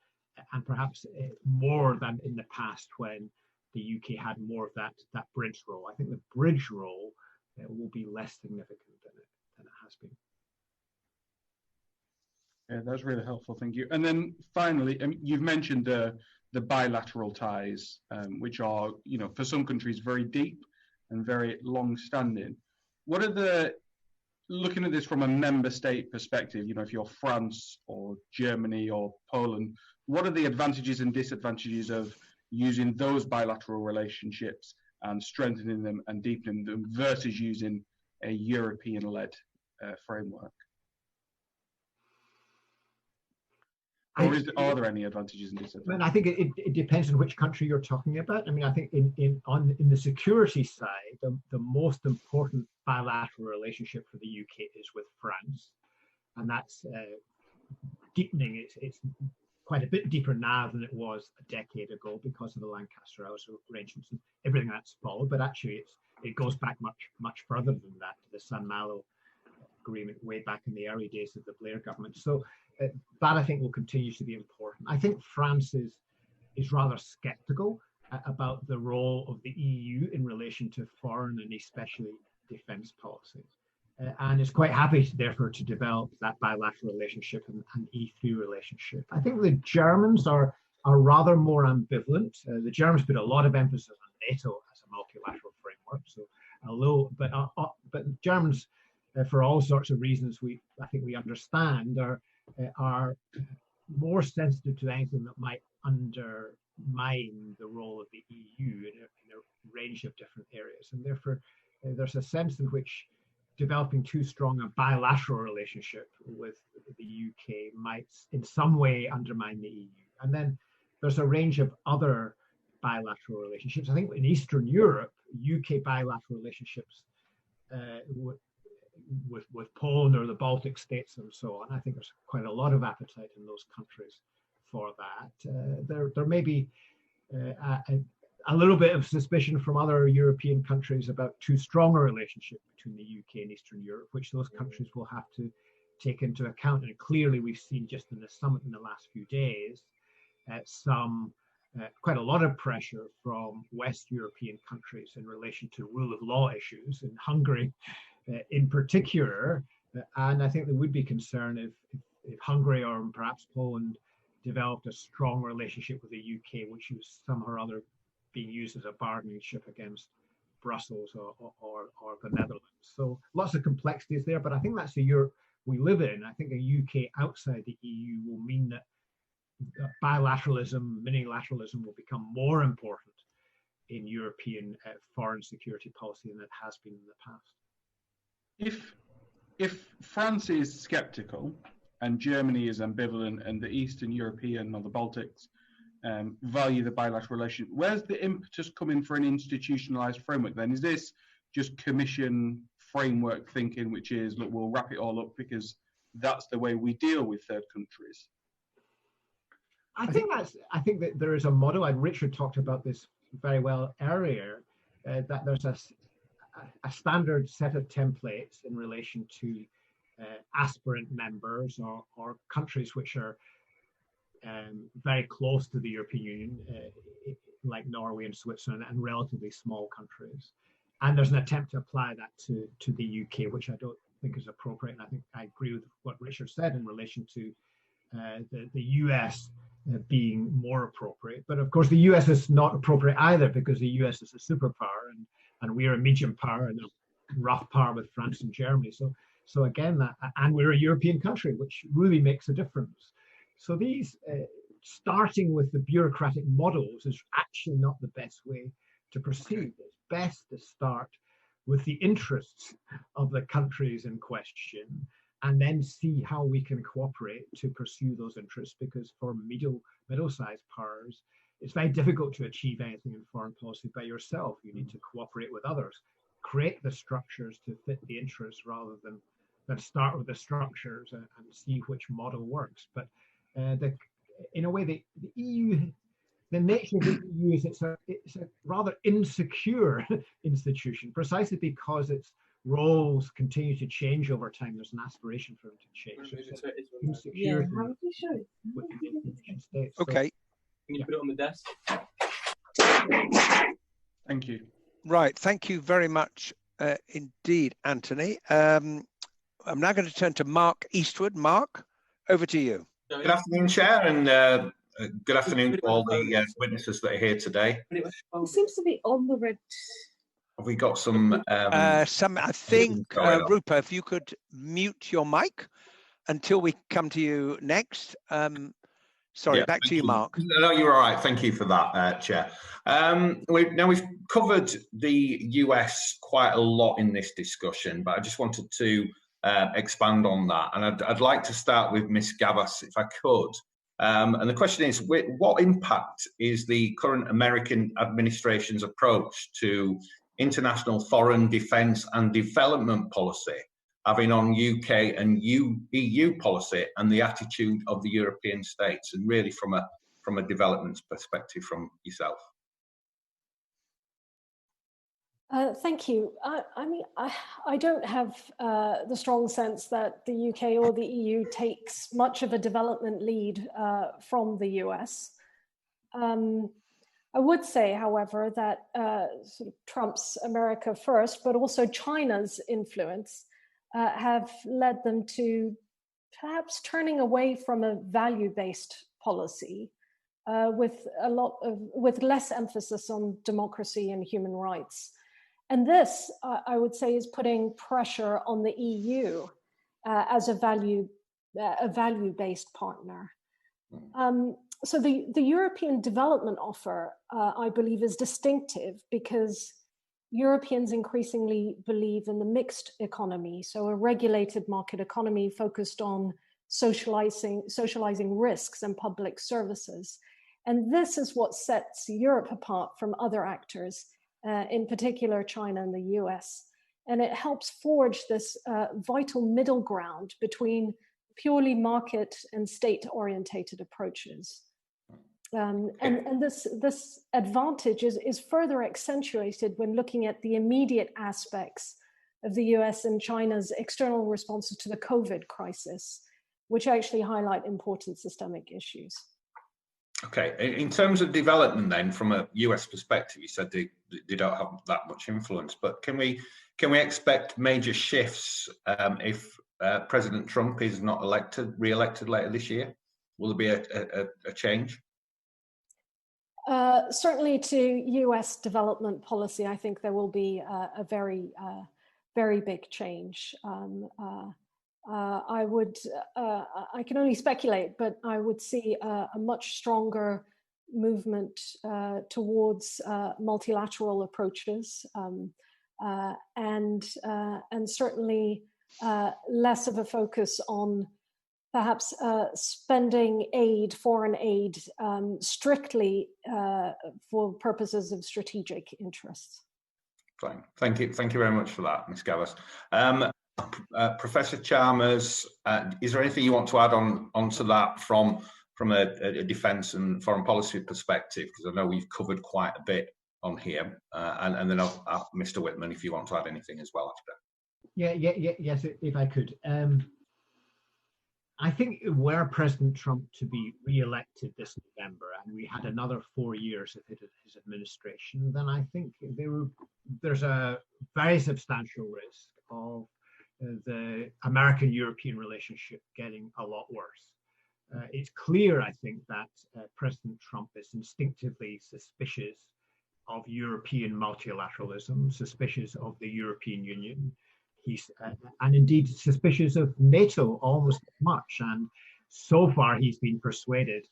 And perhaps more than in the past when the UK had more of that bridge role. I think the bridge role will be less significant than it has been. Yeah, that's really helpful. Thank you. And then finally, you've mentioned the bilateral ties, which are, for some countries very deep and very long-standing. What are looking at this from a member state perspective, if you're France or Germany or Poland, what are the advantages and disadvantages of using those bilateral relationships and strengthening them and deepening them versus using a European-led framework? Are there any advantages and disadvantages? I think it depends on which country you're talking about. I think in the security side, the most important bilateral relationship for the UK is with France, and that's deepening its quite a bit deeper now than it was a decade ago because of the Lancaster House arrangements and everything that's followed. But actually, it goes back much further than that, to the San Malo agreement way back in the early days of the Blair government. So that, I think, will continue to be important. I think France is rather sceptical about the role of the EU in relation to foreign and especially defence policy. And is quite happy, therefore, to develop that bilateral relationship and E3 relationship. I think the Germans are rather more ambivalent. The Germans put a lot of emphasis on NATO as a multilateral framework. So, but Germans, for all sorts of reasons, I think we understand, are more sensitive to anything that might undermine the role of the EU in a range of different areas, and therefore there's a sense in which developing too strong a bilateral relationship with the UK might in some way undermine the EU. And then there's a range of other bilateral relationships. I think in Eastern Europe, UK bilateral relationships with Poland or the Baltic states and so on, I think there's quite a lot of appetite in those countries for that. There may be a little bit of suspicion from other European countries about too strong a relationship between the UK and Eastern Europe, which those countries will have to take into account. And clearly we've seen just in the summit in the last few days, quite a lot of pressure from West European countries in relation to rule of law issues, in Hungary in particular. And I think there would be concern if Hungary or perhaps Poland developed a strong relationship with the UK, which was somehow or other being used as a bargaining chip against Brussels or the Netherlands. So lots of complexities there, but I think that's the Europe we live in. I think a UK outside the EU will mean that bilateralism, minilateralism will become more important in European foreign security policy than it has been in the past. If France is sceptical and Germany is ambivalent and the Eastern European or the Baltics value the bilateral relationship, where's the impetus coming for an institutionalized framework then? Is this just commission framework thinking, which is, look, we'll wrap it all up because that's the way we deal with third countries? I think that there is a model, and Richard talked about this very well earlier, that there's a standard set of templates in relation to aspirant members or countries which are very close to the European Union, like Norway and Switzerland, and relatively small countries. And there's an attempt to apply that to the UK, which I don't think is appropriate. And I think I agree with what Richard said in relation to the US being more appropriate. But of course, the US is not appropriate either, because the US is a superpower and we're a medium power and a rough power with France and Germany. So again, and we're a European country, which really makes a difference. So these, starting with the bureaucratic models is actually not the best way to proceed. It's best to start with the interests of the countries in question and then see how we can cooperate to pursue those interests, because for middle-sized powers, it's very difficult to achieve anything in foreign policy by yourself. You need to cooperate with others, create the structures to fit the interests rather than start with the structures and see which model works. But in a way, the EU, the nature of the EU is it's a rather insecure institution, precisely because its roles continue to change over time. There's an aspiration for them to change. So insecure. Okay. Can you put it on the desk? Thank you. Right. Thank you very much indeed, Anthony. I'm now going to turn to Mark Eastwood. Mark, over to you. Good afternoon, Chair, and good afternoon to all the witnesses that are here today. It seems to be on the red. Have we got some? I think, Rupert, if you could mute your mic until we come to you next. Sorry, yeah, back to you, Mark. No, you're all right. Thank you for that, Chair. We've covered the US quite a lot in this discussion, but I just wanted to expand on that. And I'd like to start with Ms. Gavas, if I could. And the question is, what impact is the current American administration's approach to international foreign defense and development policy having on UK and EU policy and the attitude of the European states, and really from a development perspective from yourself? Thank you. I mean, I don't have the strong sense that the UK or the EU takes much of a development lead from the US. I would say, however, that sort of Trump's America first, but also China's influence have led them to perhaps turning away from a value-based policy with less emphasis on democracy and human rights. And this, I would say, is putting pressure on the EU as a value-based partner. So the European development offer, I believe, is distinctive because Europeans increasingly believe in the mixed economy, so a regulated market economy focused on socializing risks and public services. And this is what sets Europe apart from other actors, in particular China and the US. And it helps forge this vital middle ground between purely market and state-orientated approaches. And this advantage is further accentuated when looking at the immediate aspects of the US and China's external responses to the COVID crisis, which actually highlight important systemic issues. Okay, in terms of development then, from a US perspective, you said they don't have that much influence, but can we expect major shifts if President Trump is not re-elected later this year? Will there be a change? Certainly to US development policy, I think there will be a very, very big change. I can only speculate, but I would see a much stronger movement towards multilateral approaches, and certainly less of a focus on perhaps spending foreign aid, strictly for purposes of strategic interests. Fine. Thank you very much for that, Ms. Gavas. Professor Chalmers, is there anything you want to add onto that from a defence and foreign policy perspective? Because I know we've covered quite a bit on here, and then Mr. Whitman, if you want to add anything as well after. Yes, if I could. I think were President Trump to be re-elected this November, and we had another 4 years of his administration, then I think there's a very substantial risk of the American-European relationship getting a lot worse. It's clear, I think, that President Trump is instinctively suspicious of European multilateralism, suspicious of the European Union. He's and indeed suspicious of NATO almost as much. And so far, he's been persuaded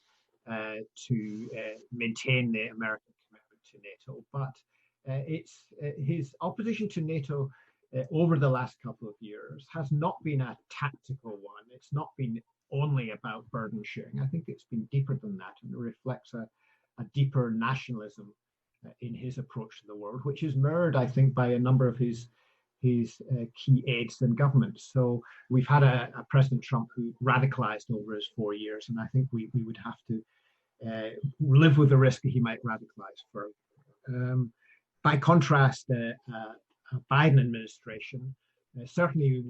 to maintain the American commitment to NATO. But it's his opposition to NATO over the last couple of years has not been a tactical one. It's not been only about burden sharing. I think it's been deeper than that, and it reflects a deeper nationalism in his approach to the world, which is mirrored, I think, by a number of his key aides in government. So we've had a President Trump who radicalized over his 4 years, and I think we would have to live with the risk that he might radicalize further. By contrast, the Biden administration, certainly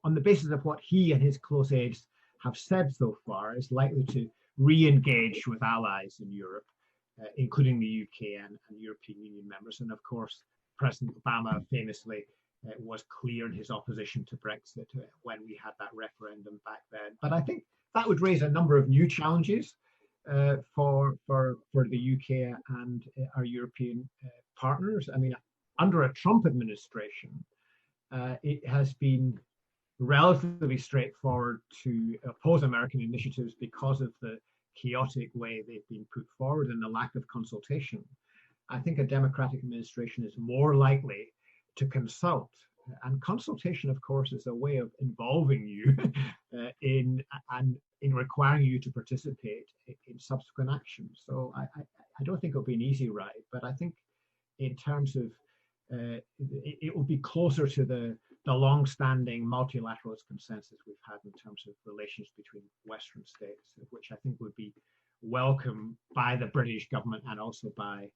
on the basis of what he and his close aides have said so far, is likely to re-engage with allies in Europe, including the UK and European Union members. And of course, President Obama famously was clear in his opposition to Brexit when we had that referendum back then. But I think that would raise a number of new challenges for the UK and our European partners. I mean, under a Trump administration, it has been relatively straightforward to oppose American initiatives because of the chaotic way they've been put forward and the lack of consultation. I think a Democratic administration is more likely to consult. And consultation, of course, is a way of involving you in requiring you to participate in subsequent action. So I don't think it'll be an easy ride, but I think in terms of it will be closer to the the long-standing multilateralist consensus we've had in terms of relations between Western states, which I think would be welcome by the British government and also by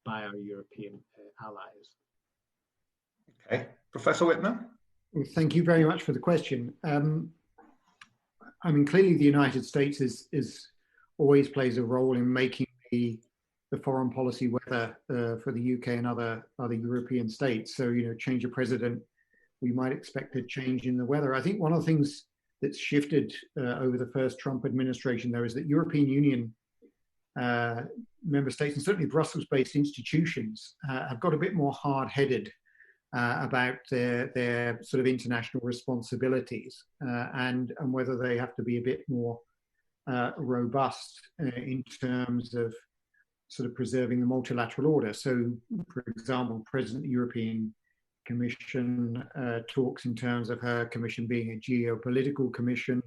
our European allies. Okay, Professor Whitman. Well, thank you very much for the question. I mean, clearly the United States is always plays a role in making the foreign policy weather for the UK and other European states. So, you know, change of president, we might expect a change in the weather. I think one of the things that's shifted over the first Trump administration, though, is that European Union member states, and certainly Brussels-based institutions, have got a bit more hard-headed about their sort of international responsibilities and whether they have to be a bit more robust in terms of sort of preserving the multilateral order. So, for example, President of the European Commission talks in terms of her commission being a geopolitical commission.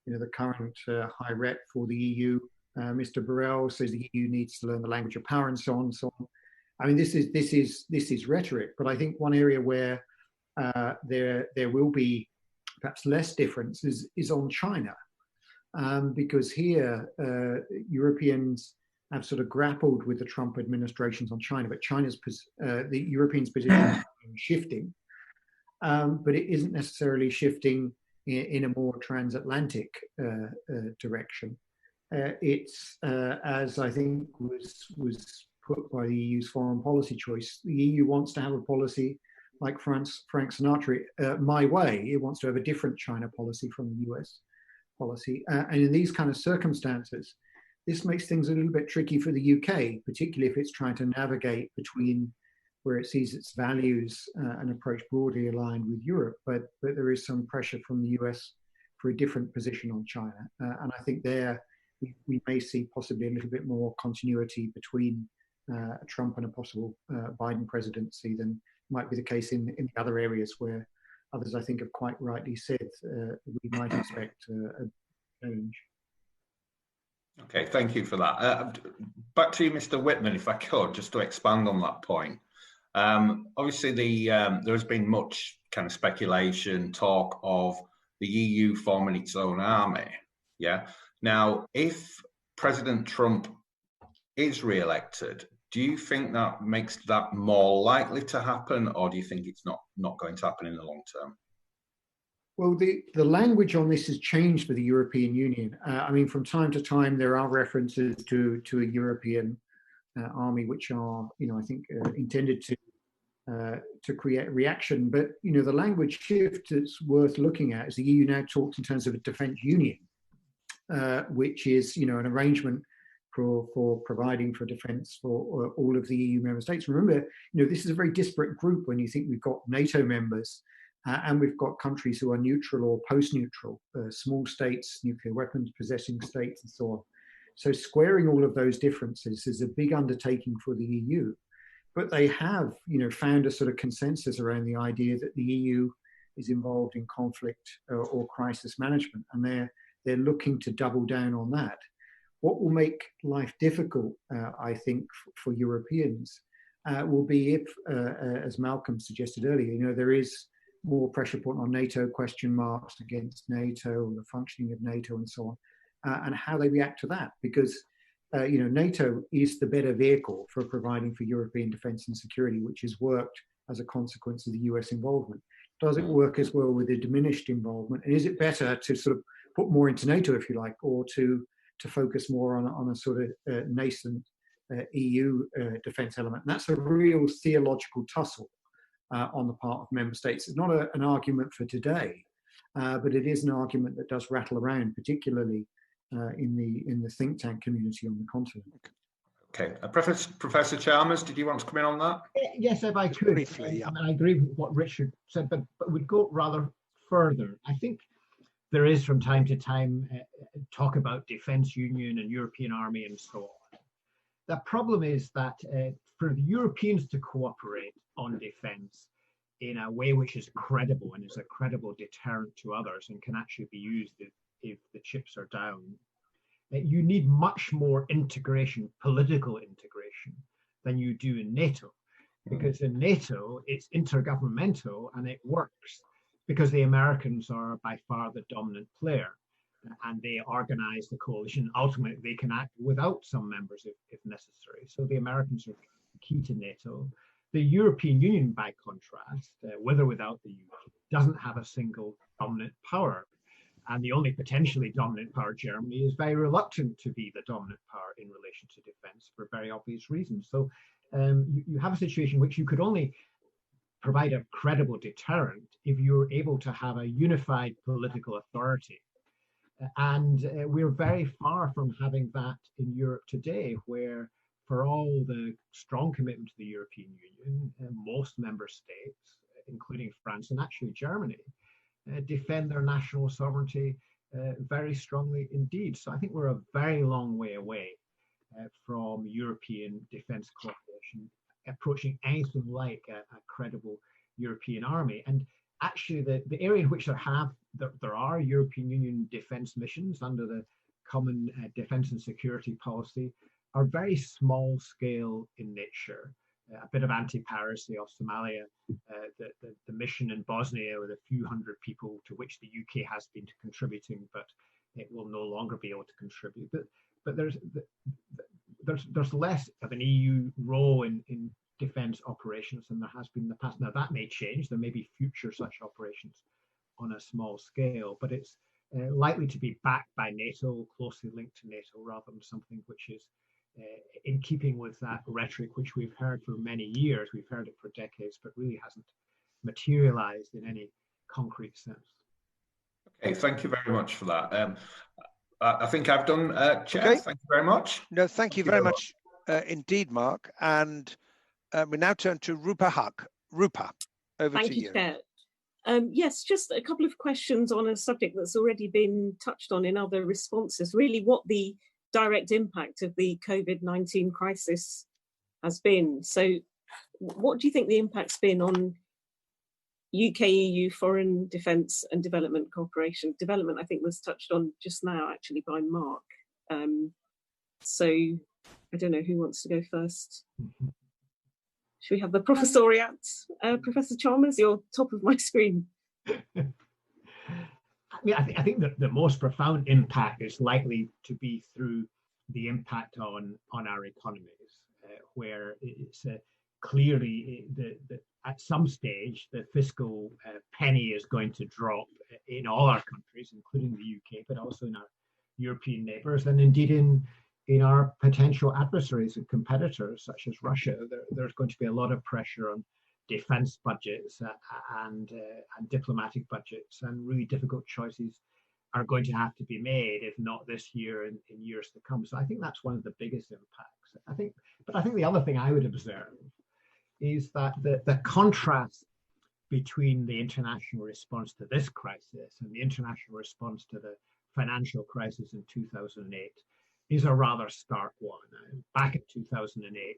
You know, the current High Rep for the EU, Mr. Borrell, says the EU needs to learn the language of power and so on and so on. I mean, this is rhetoric, but I think one area where there will be perhaps less difference is on China, because here Europeans have sort of grappled with the Trump administrations on China, but the Europeans' position is shifting, but it isn't necessarily shifting in a more transatlantic direction. It's as I think was put by the EU's foreign policy choice. The EU wants to have a policy like Frank Sinatra, my way. It wants to have a different China policy from the US policy. And in these kind of circumstances, this makes things a little bit tricky for the UK, particularly if it's trying to navigate between where it sees its values and approach broadly aligned with Europe, but there is some pressure from the US for a different position on China. And I think there we may see possibly a little bit more continuity between Trump and a possible Biden presidency than might be the case in the other areas where others, I think, have quite rightly said we might expect a change. Okay, thank you for that. Back to you, Mr. Whitman, if I could, just to expand on that point. Obviously, there has been much kind of speculation, talk of the EU forming its own army. Yeah. Now, if President Trump is re-elected, do you think that makes that more likely to happen, or do you think it's not going to happen in the long term? Well, the language on this has changed for the European Union. I mean, from time to time, there are references to a European army, which are, you know, I think intended to create reaction. But, you know, the language shift that's worth looking at is the EU now talks in terms of a defence union, which is, you know, an arrangement for providing for defence for all of the EU member states. Remember, you know, this is a very disparate group when you think we've got NATO members and we've got countries who are neutral or post-neutral, small states, nuclear weapons possessing states, and so on. So squaring all of those differences is a big undertaking for the EU. But they have, you know, found a sort of consensus around the idea that the EU is involved in conflict or crisis management, and they're looking to double down on that. What will make life difficult, I think, for Europeans will be if, as Malcolm suggested earlier, you know, there is more pressure put on NATO, question marks against NATO, the functioning of NATO, and so on, and how they react to that, because you know, NATO is the better vehicle for providing for European defence and security, which has worked as a consequence of the US involvement. Does it work as well with a diminished involvement, and is it better to sort of put more into NATO, if you like, or to focus more on a sort of nascent EU defence element? And that's a real theological tussle on the part of member states. It's not an argument for today, but it is an argument that does rattle around, particularly in the think tank community on the continent. Okay, Professor Chalmers, did you want to come in on that? Yes, if I could. Briefly, yeah. I mean, I agree with what Richard said, but we'd go rather further. I think there is from time to time talk about defence union and European army and so on. The problem is that for the Europeans to cooperate on defence in a way which is credible and is a credible deterrent to others and can actually be used if the chips are down, you need much more integration, political integration, than you do in NATO. because in NATO, it's intergovernmental and it works because the Americans are by far the dominant player and they organize the coalition. Ultimately, they can act without some members if necessary. So the Americans are key to NATO. The European Union, by contrast, with or without the UK, doesn't have a single dominant power. And the only potentially dominant power, Germany, is very reluctant to be the dominant power in relation to defense for very obvious reasons. So you have a situation in which you could only provide a credible deterrent if you're able to have a unified political authority. And we're very far from having that in Europe today, where for all the strong commitment to the European Union, most member states, including France and actually Germany, defend their national sovereignty very strongly indeed. So I think we're a very long way away from European defence cooperation approaching anything like a credible European army. And actually, the area in which there are European Union defence missions under the Common Defence and Security Policy are very small scale in nature. A bit of anti-piracy off Somalia, the mission in Bosnia with a few hundred people to which the UK has been contributing, but it will no longer be able to contribute. But there's less of an EU role in defence operations than there has been in the past. Now that may change. There may be future such operations on a small scale, but it's likely to be backed by NATO, closely linked to NATO, rather than something which is in keeping with that rhetoric which we've heard for many years. We've heard it for decades, but really hasn't materialized in any concrete sense. Okay, thank you very much for that. I think I've done, Chair. Okay. Thank you very much. No, thank you very much indeed, Mark. And we now turn to Rupa Haq. Rupa, over to you. Thank you, Chair. Yes, just a couple of questions on a subject that's already been touched on in other responses. Really, what the direct impact of the COVID-19 crisis has been. So what do you think the impact's been on UK-EU foreign defence and development cooperation? Development, I think, was touched on just now, actually, by Mark. So I don't know who wants to go first. Should we have the professoriate? Professor Chalmers, you're top of my screen. I think that the most profound impact is likely to be through the impact on our economies, where it's clearly at some stage the fiscal penny is going to drop in all our countries, including the UK, but also in our European neighbours, and indeed in our potential adversaries and competitors such as Russia. There's going to be a lot of pressure on defense budgets and diplomatic budgets, and really difficult choices are going to have to be made, if not this year, in years to come. So I think that's one of the biggest impacts. I think the other thing I would observe is that the contrast between the international response to this crisis and the international response to the financial crisis in 2008 is a rather stark one. Back in 2008,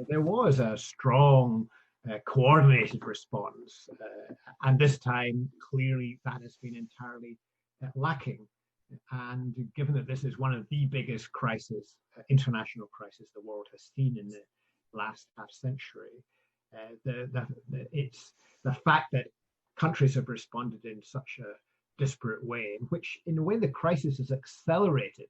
there was a strong coordinated response, and this time clearly that has been entirely lacking. And given that this is one of the biggest crises, international crisis the world has seen in the last half century, it's the fact that countries have responded in such a disparate way, in which in a way the crisis has accelerated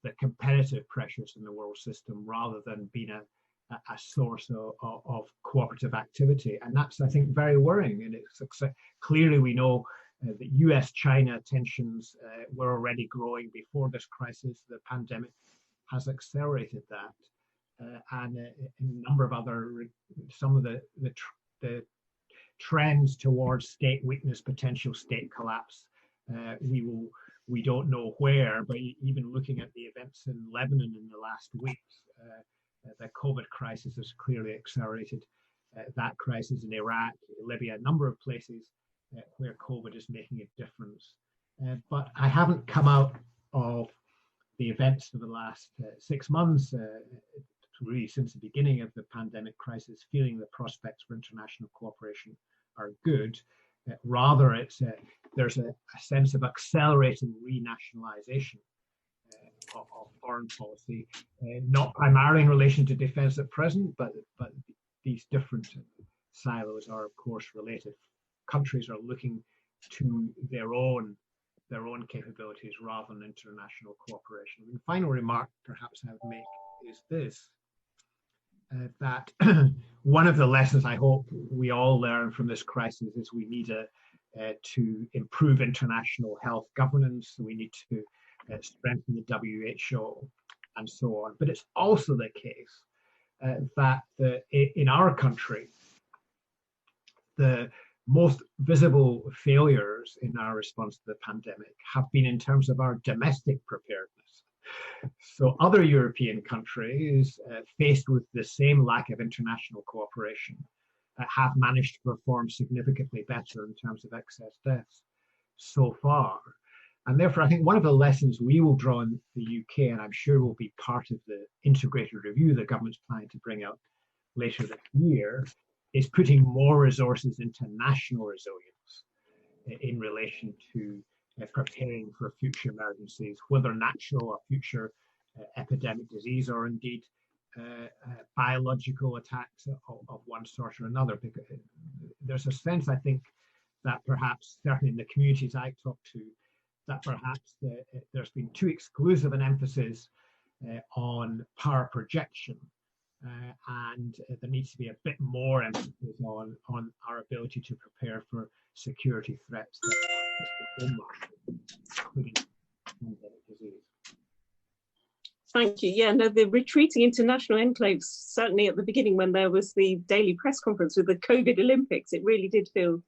the competitive pressures in the world system rather than being a source of cooperative activity. And that's, I think, very worrying. And it's clearly we know that US-China tensions were already growing before this crisis. The pandemic has accelerated that. And a number of other, some of the trends towards state weakness, potential state collapse, we don't know where, but even looking at the events in Lebanon in the last weeks, the COVID crisis has clearly accelerated that crisis in Iraq, Libya, a number of places where COVID is making a difference. But I haven't come out of the events of the last 6 months, really since the beginning of the pandemic crisis, feeling the prospects for international cooperation are good. Rather, there's a sense of accelerating renationalization of foreign policy, not primarily in relation to defense at present, but these different silos are, of course, related. Countries are looking to their own capabilities rather than international cooperation. The final remark perhaps I would make is this, that one of the lessons I hope we all learn from this crisis is we need to improve international health governance. We need to strengthen the WHO and so on. But it's also the case that in our country, the most visible failures in our response to the pandemic have been in terms of our domestic preparedness. So other European countries faced with the same lack of international cooperation have managed to perform significantly better in terms of excess deaths so far. And therefore, I think one of the lessons we will draw in the UK, and I'm sure will be part of the integrated review the government's planning to bring out later this year, is putting more resources into national resilience in relation to preparing for future emergencies, whether natural or future epidemic disease, or indeed biological attacks of one sort or another. Because there's a sense, I think, that perhaps, certainly in the communities I talk to, that perhaps there's been too exclusive an emphasis on power projection, and there needs to be a bit more emphasis on our ability to prepare for security threats, including pandemic disease. Thank you. Yeah, no, the retreating international enclaves, certainly at the beginning when there was the daily press conference with the COVID Olympics, it really did feel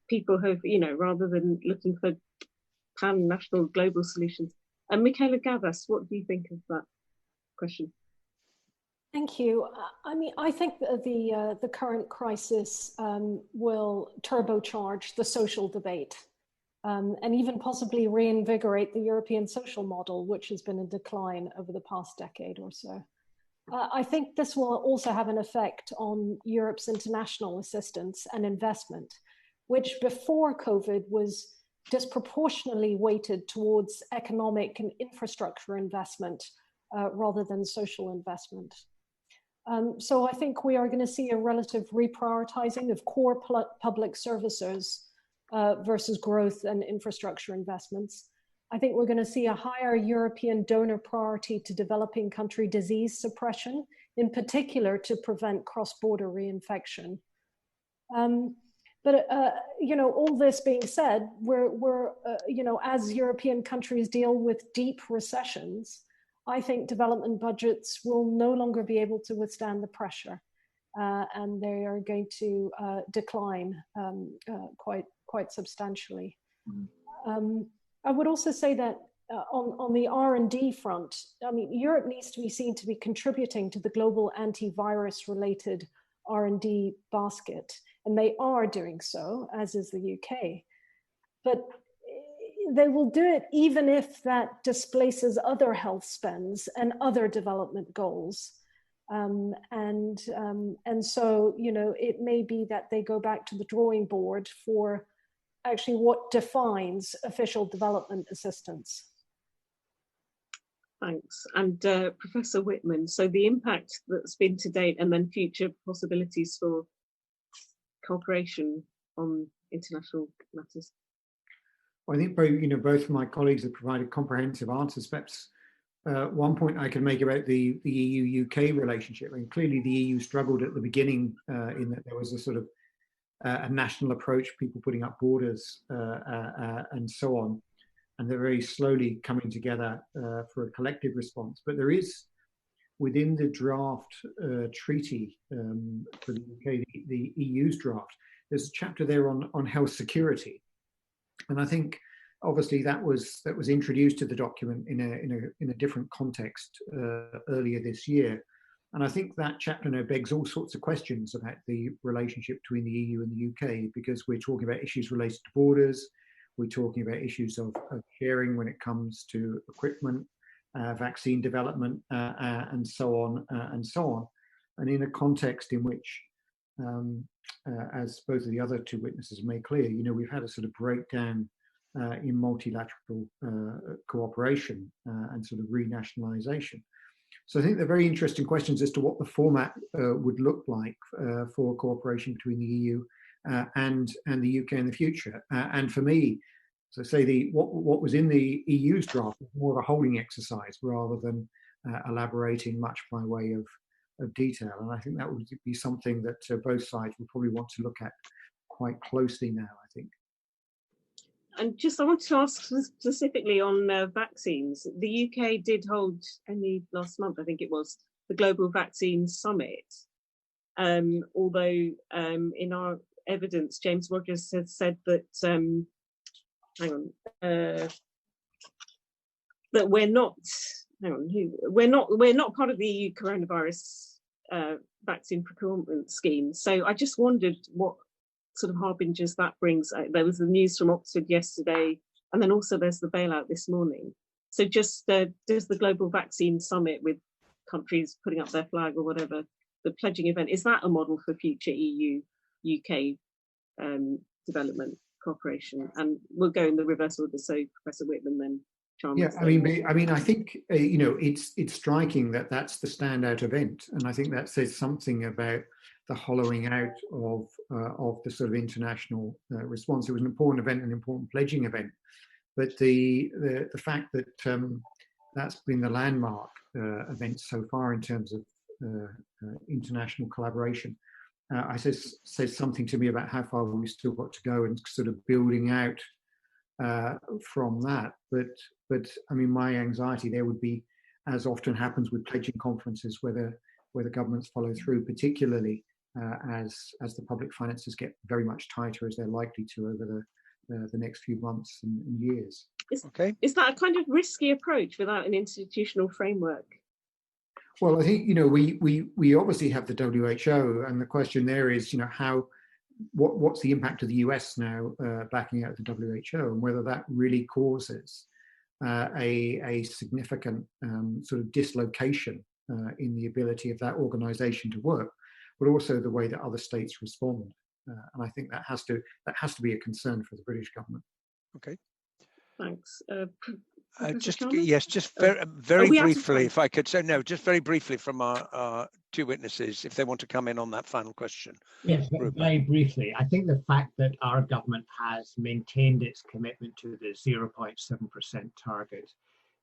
people have, rather than looking for pan-national global solutions. And Michaela Gavas, what do you think of that question? Thank you. I mean, I think that the current crisis will turbocharge the social debate and even possibly reinvigorate the European social model, which has been in decline over the past decade or so. I think this will also have an effect on Europe's international assistance and investment, which before COVID was disproportionately weighted towards economic and infrastructure investment rather than social investment. So I think we are going to see a relative reprioritizing of core public services versus growth and infrastructure investments. I think we're going to see a higher European donor priority to developing country disease suppression, in particular to prevent cross-border reinfection. But all this being said, we're as European countries deal with deep recessions, I think development budgets will no longer be able to withstand the pressure, and they are going to decline quite substantially. I would also say that on the R&D front, I mean, Europe needs to be seen to be contributing to the global antivirus-related R&D basket, and they are doing so, as is the UK. But they will do it even if that displaces other health spends and other development goals. And so, it may be that they go back to the drawing board for actually what defines official development assistance. Thanks. And Professor Whitman, so the impact that's been to date and then future possibilities for cooperation on international matters. Well, I think both of my colleagues have provided comprehensive answers. Perhaps one point I can make about the EU-UK relationship, and clearly the EU struggled at the beginning in that there was a sort of a national approach, people putting up borders and so on, and they're very slowly coming together for a collective response. But there is, within the draft treaty for the UK, the EU's draft, there's a chapter there on health security. And I think obviously that was introduced to the document in a different context earlier this year. And I think that chapter now begs all sorts of questions about the relationship between the EU and the UK, because we're talking about issues related to borders, we're talking about issues of sharing when it comes to equipment, vaccine development, and so on and so on. And in a context in which, as both of the other two witnesses made clear, we've had a sort of breakdown in multilateral cooperation and sort of renationalization. So I think they're very interesting questions as to what the format would look like for cooperation between the EU and the UK in the future. And for me, as I say, what was in the EU's draft was more of a holding exercise rather than elaborating much by way of detail. And I think that would be something that both sides would probably want to look at quite closely now, I think. And just, I want to ask specifically on vaccines. The UK did hold only last month, I think it was, the Global Vaccine Summit. Although in our evidence, James Rogers has said that, that we're not part of the EU coronavirus vaccine procurement scheme. So I just wondered what sort of harbingers that brings. There was the news from Oxford yesterday, and then also there's the bailout this morning. So just does the Global Vaccine Summit with countries putting up their flag or whatever, the pledging event, is that a model for future EU-UK development cooperation? And we'll go in the reverse order, so Professor Whitman, then Chalmers. Yeah, I mean, I think it's striking that that's the standout event, and I think that says something about the hollowing out of the sort of international response. It was an important event, an important pledging event, but the fact that that's been the landmark event so far in terms of international collaboration, I says something to me about how far we've still got to go and sort of building out from that. But I mean, my anxiety there would be, as often happens with pledging conferences, whether governments follow through, particularly as the public finances get very much tighter, as they're likely to over the next few months and years. Is that a kind of risky approach without an institutional framework? Well, I think we obviously have the WHO, and the question there is, what's the impact of the US now backing out the WHO, and whether that really causes a significant sort of dislocation in the ability of that organisation to work, but also the way that other states respond. And I think that has to be a concern for the British government. Okay. Thanks. Just very briefly, if I could say, just very briefly from our two witnesses, if they want to come in on that final question. Yes, very briefly. I think the fact that our government has maintained its commitment to the 0.7% target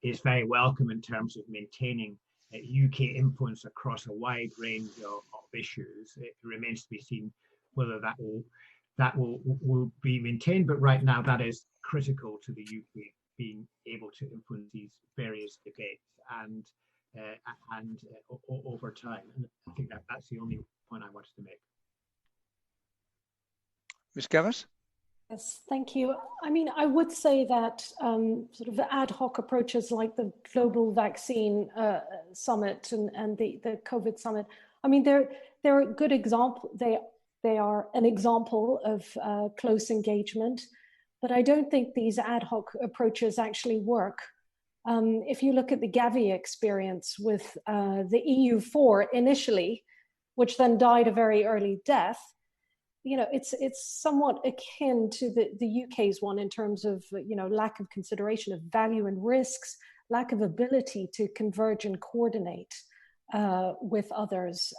is very welcome in terms of maintaining UK influence across a wide range of issues. It remains to be seen whether that will be maintained, but right now that is critical to the UK being able to influence these various debates and over time. And I think that's the only point I wanted to make. Ms. Gavas? Yes, thank you. I mean, I would say that sort of ad hoc approaches like the Global Vaccine Summit and the COVID Summit, I mean, they're a good example. They are an example of close engagement, but I don't think these ad hoc approaches actually work. If you look at the Gavi experience with the EU4 initially, which then died a very early death, it's somewhat akin to the UK's one in terms of lack of consideration of value and risks, lack of ability to converge and coordinate with others,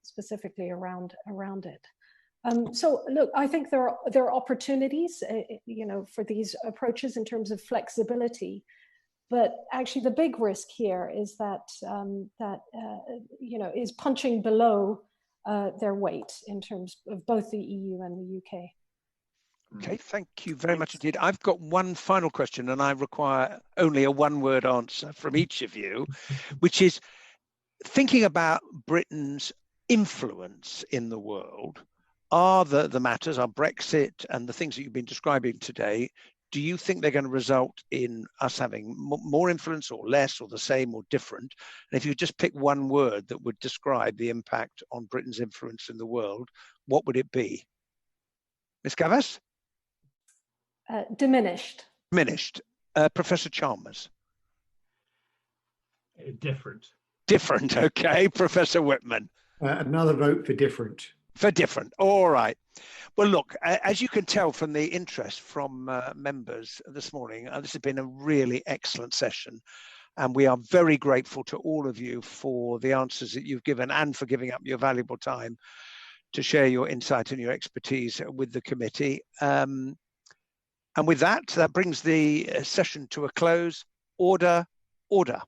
specifically around it. So look, I think there are opportunities, for these approaches in terms of flexibility, but actually the big risk here is that is punching below their weight in terms of both the EU and the UK. Okay, thank you very much indeed. I've got one final question, and I require only a one-word answer from each of you, which is thinking about Britain's influence in the world. Are the matters, are Brexit and the things that you've been describing today, do you think they're going to result in us having more influence or less or the same or different? And if you just pick one word that would describe the impact on Britain's influence in the world, what would it be? Ms. Gavas? Diminished. Diminished. Professor Chalmers? Different. Different, okay. Professor Whitman? Another vote for different. For different. All right. Well, look, as you can tell from the interest from members this morning, this has been a really excellent session. And we are very grateful to all of you for the answers that you've given and for giving up your valuable time to share your insight and your expertise with the committee. And with that, that brings the session to a close. Order, order.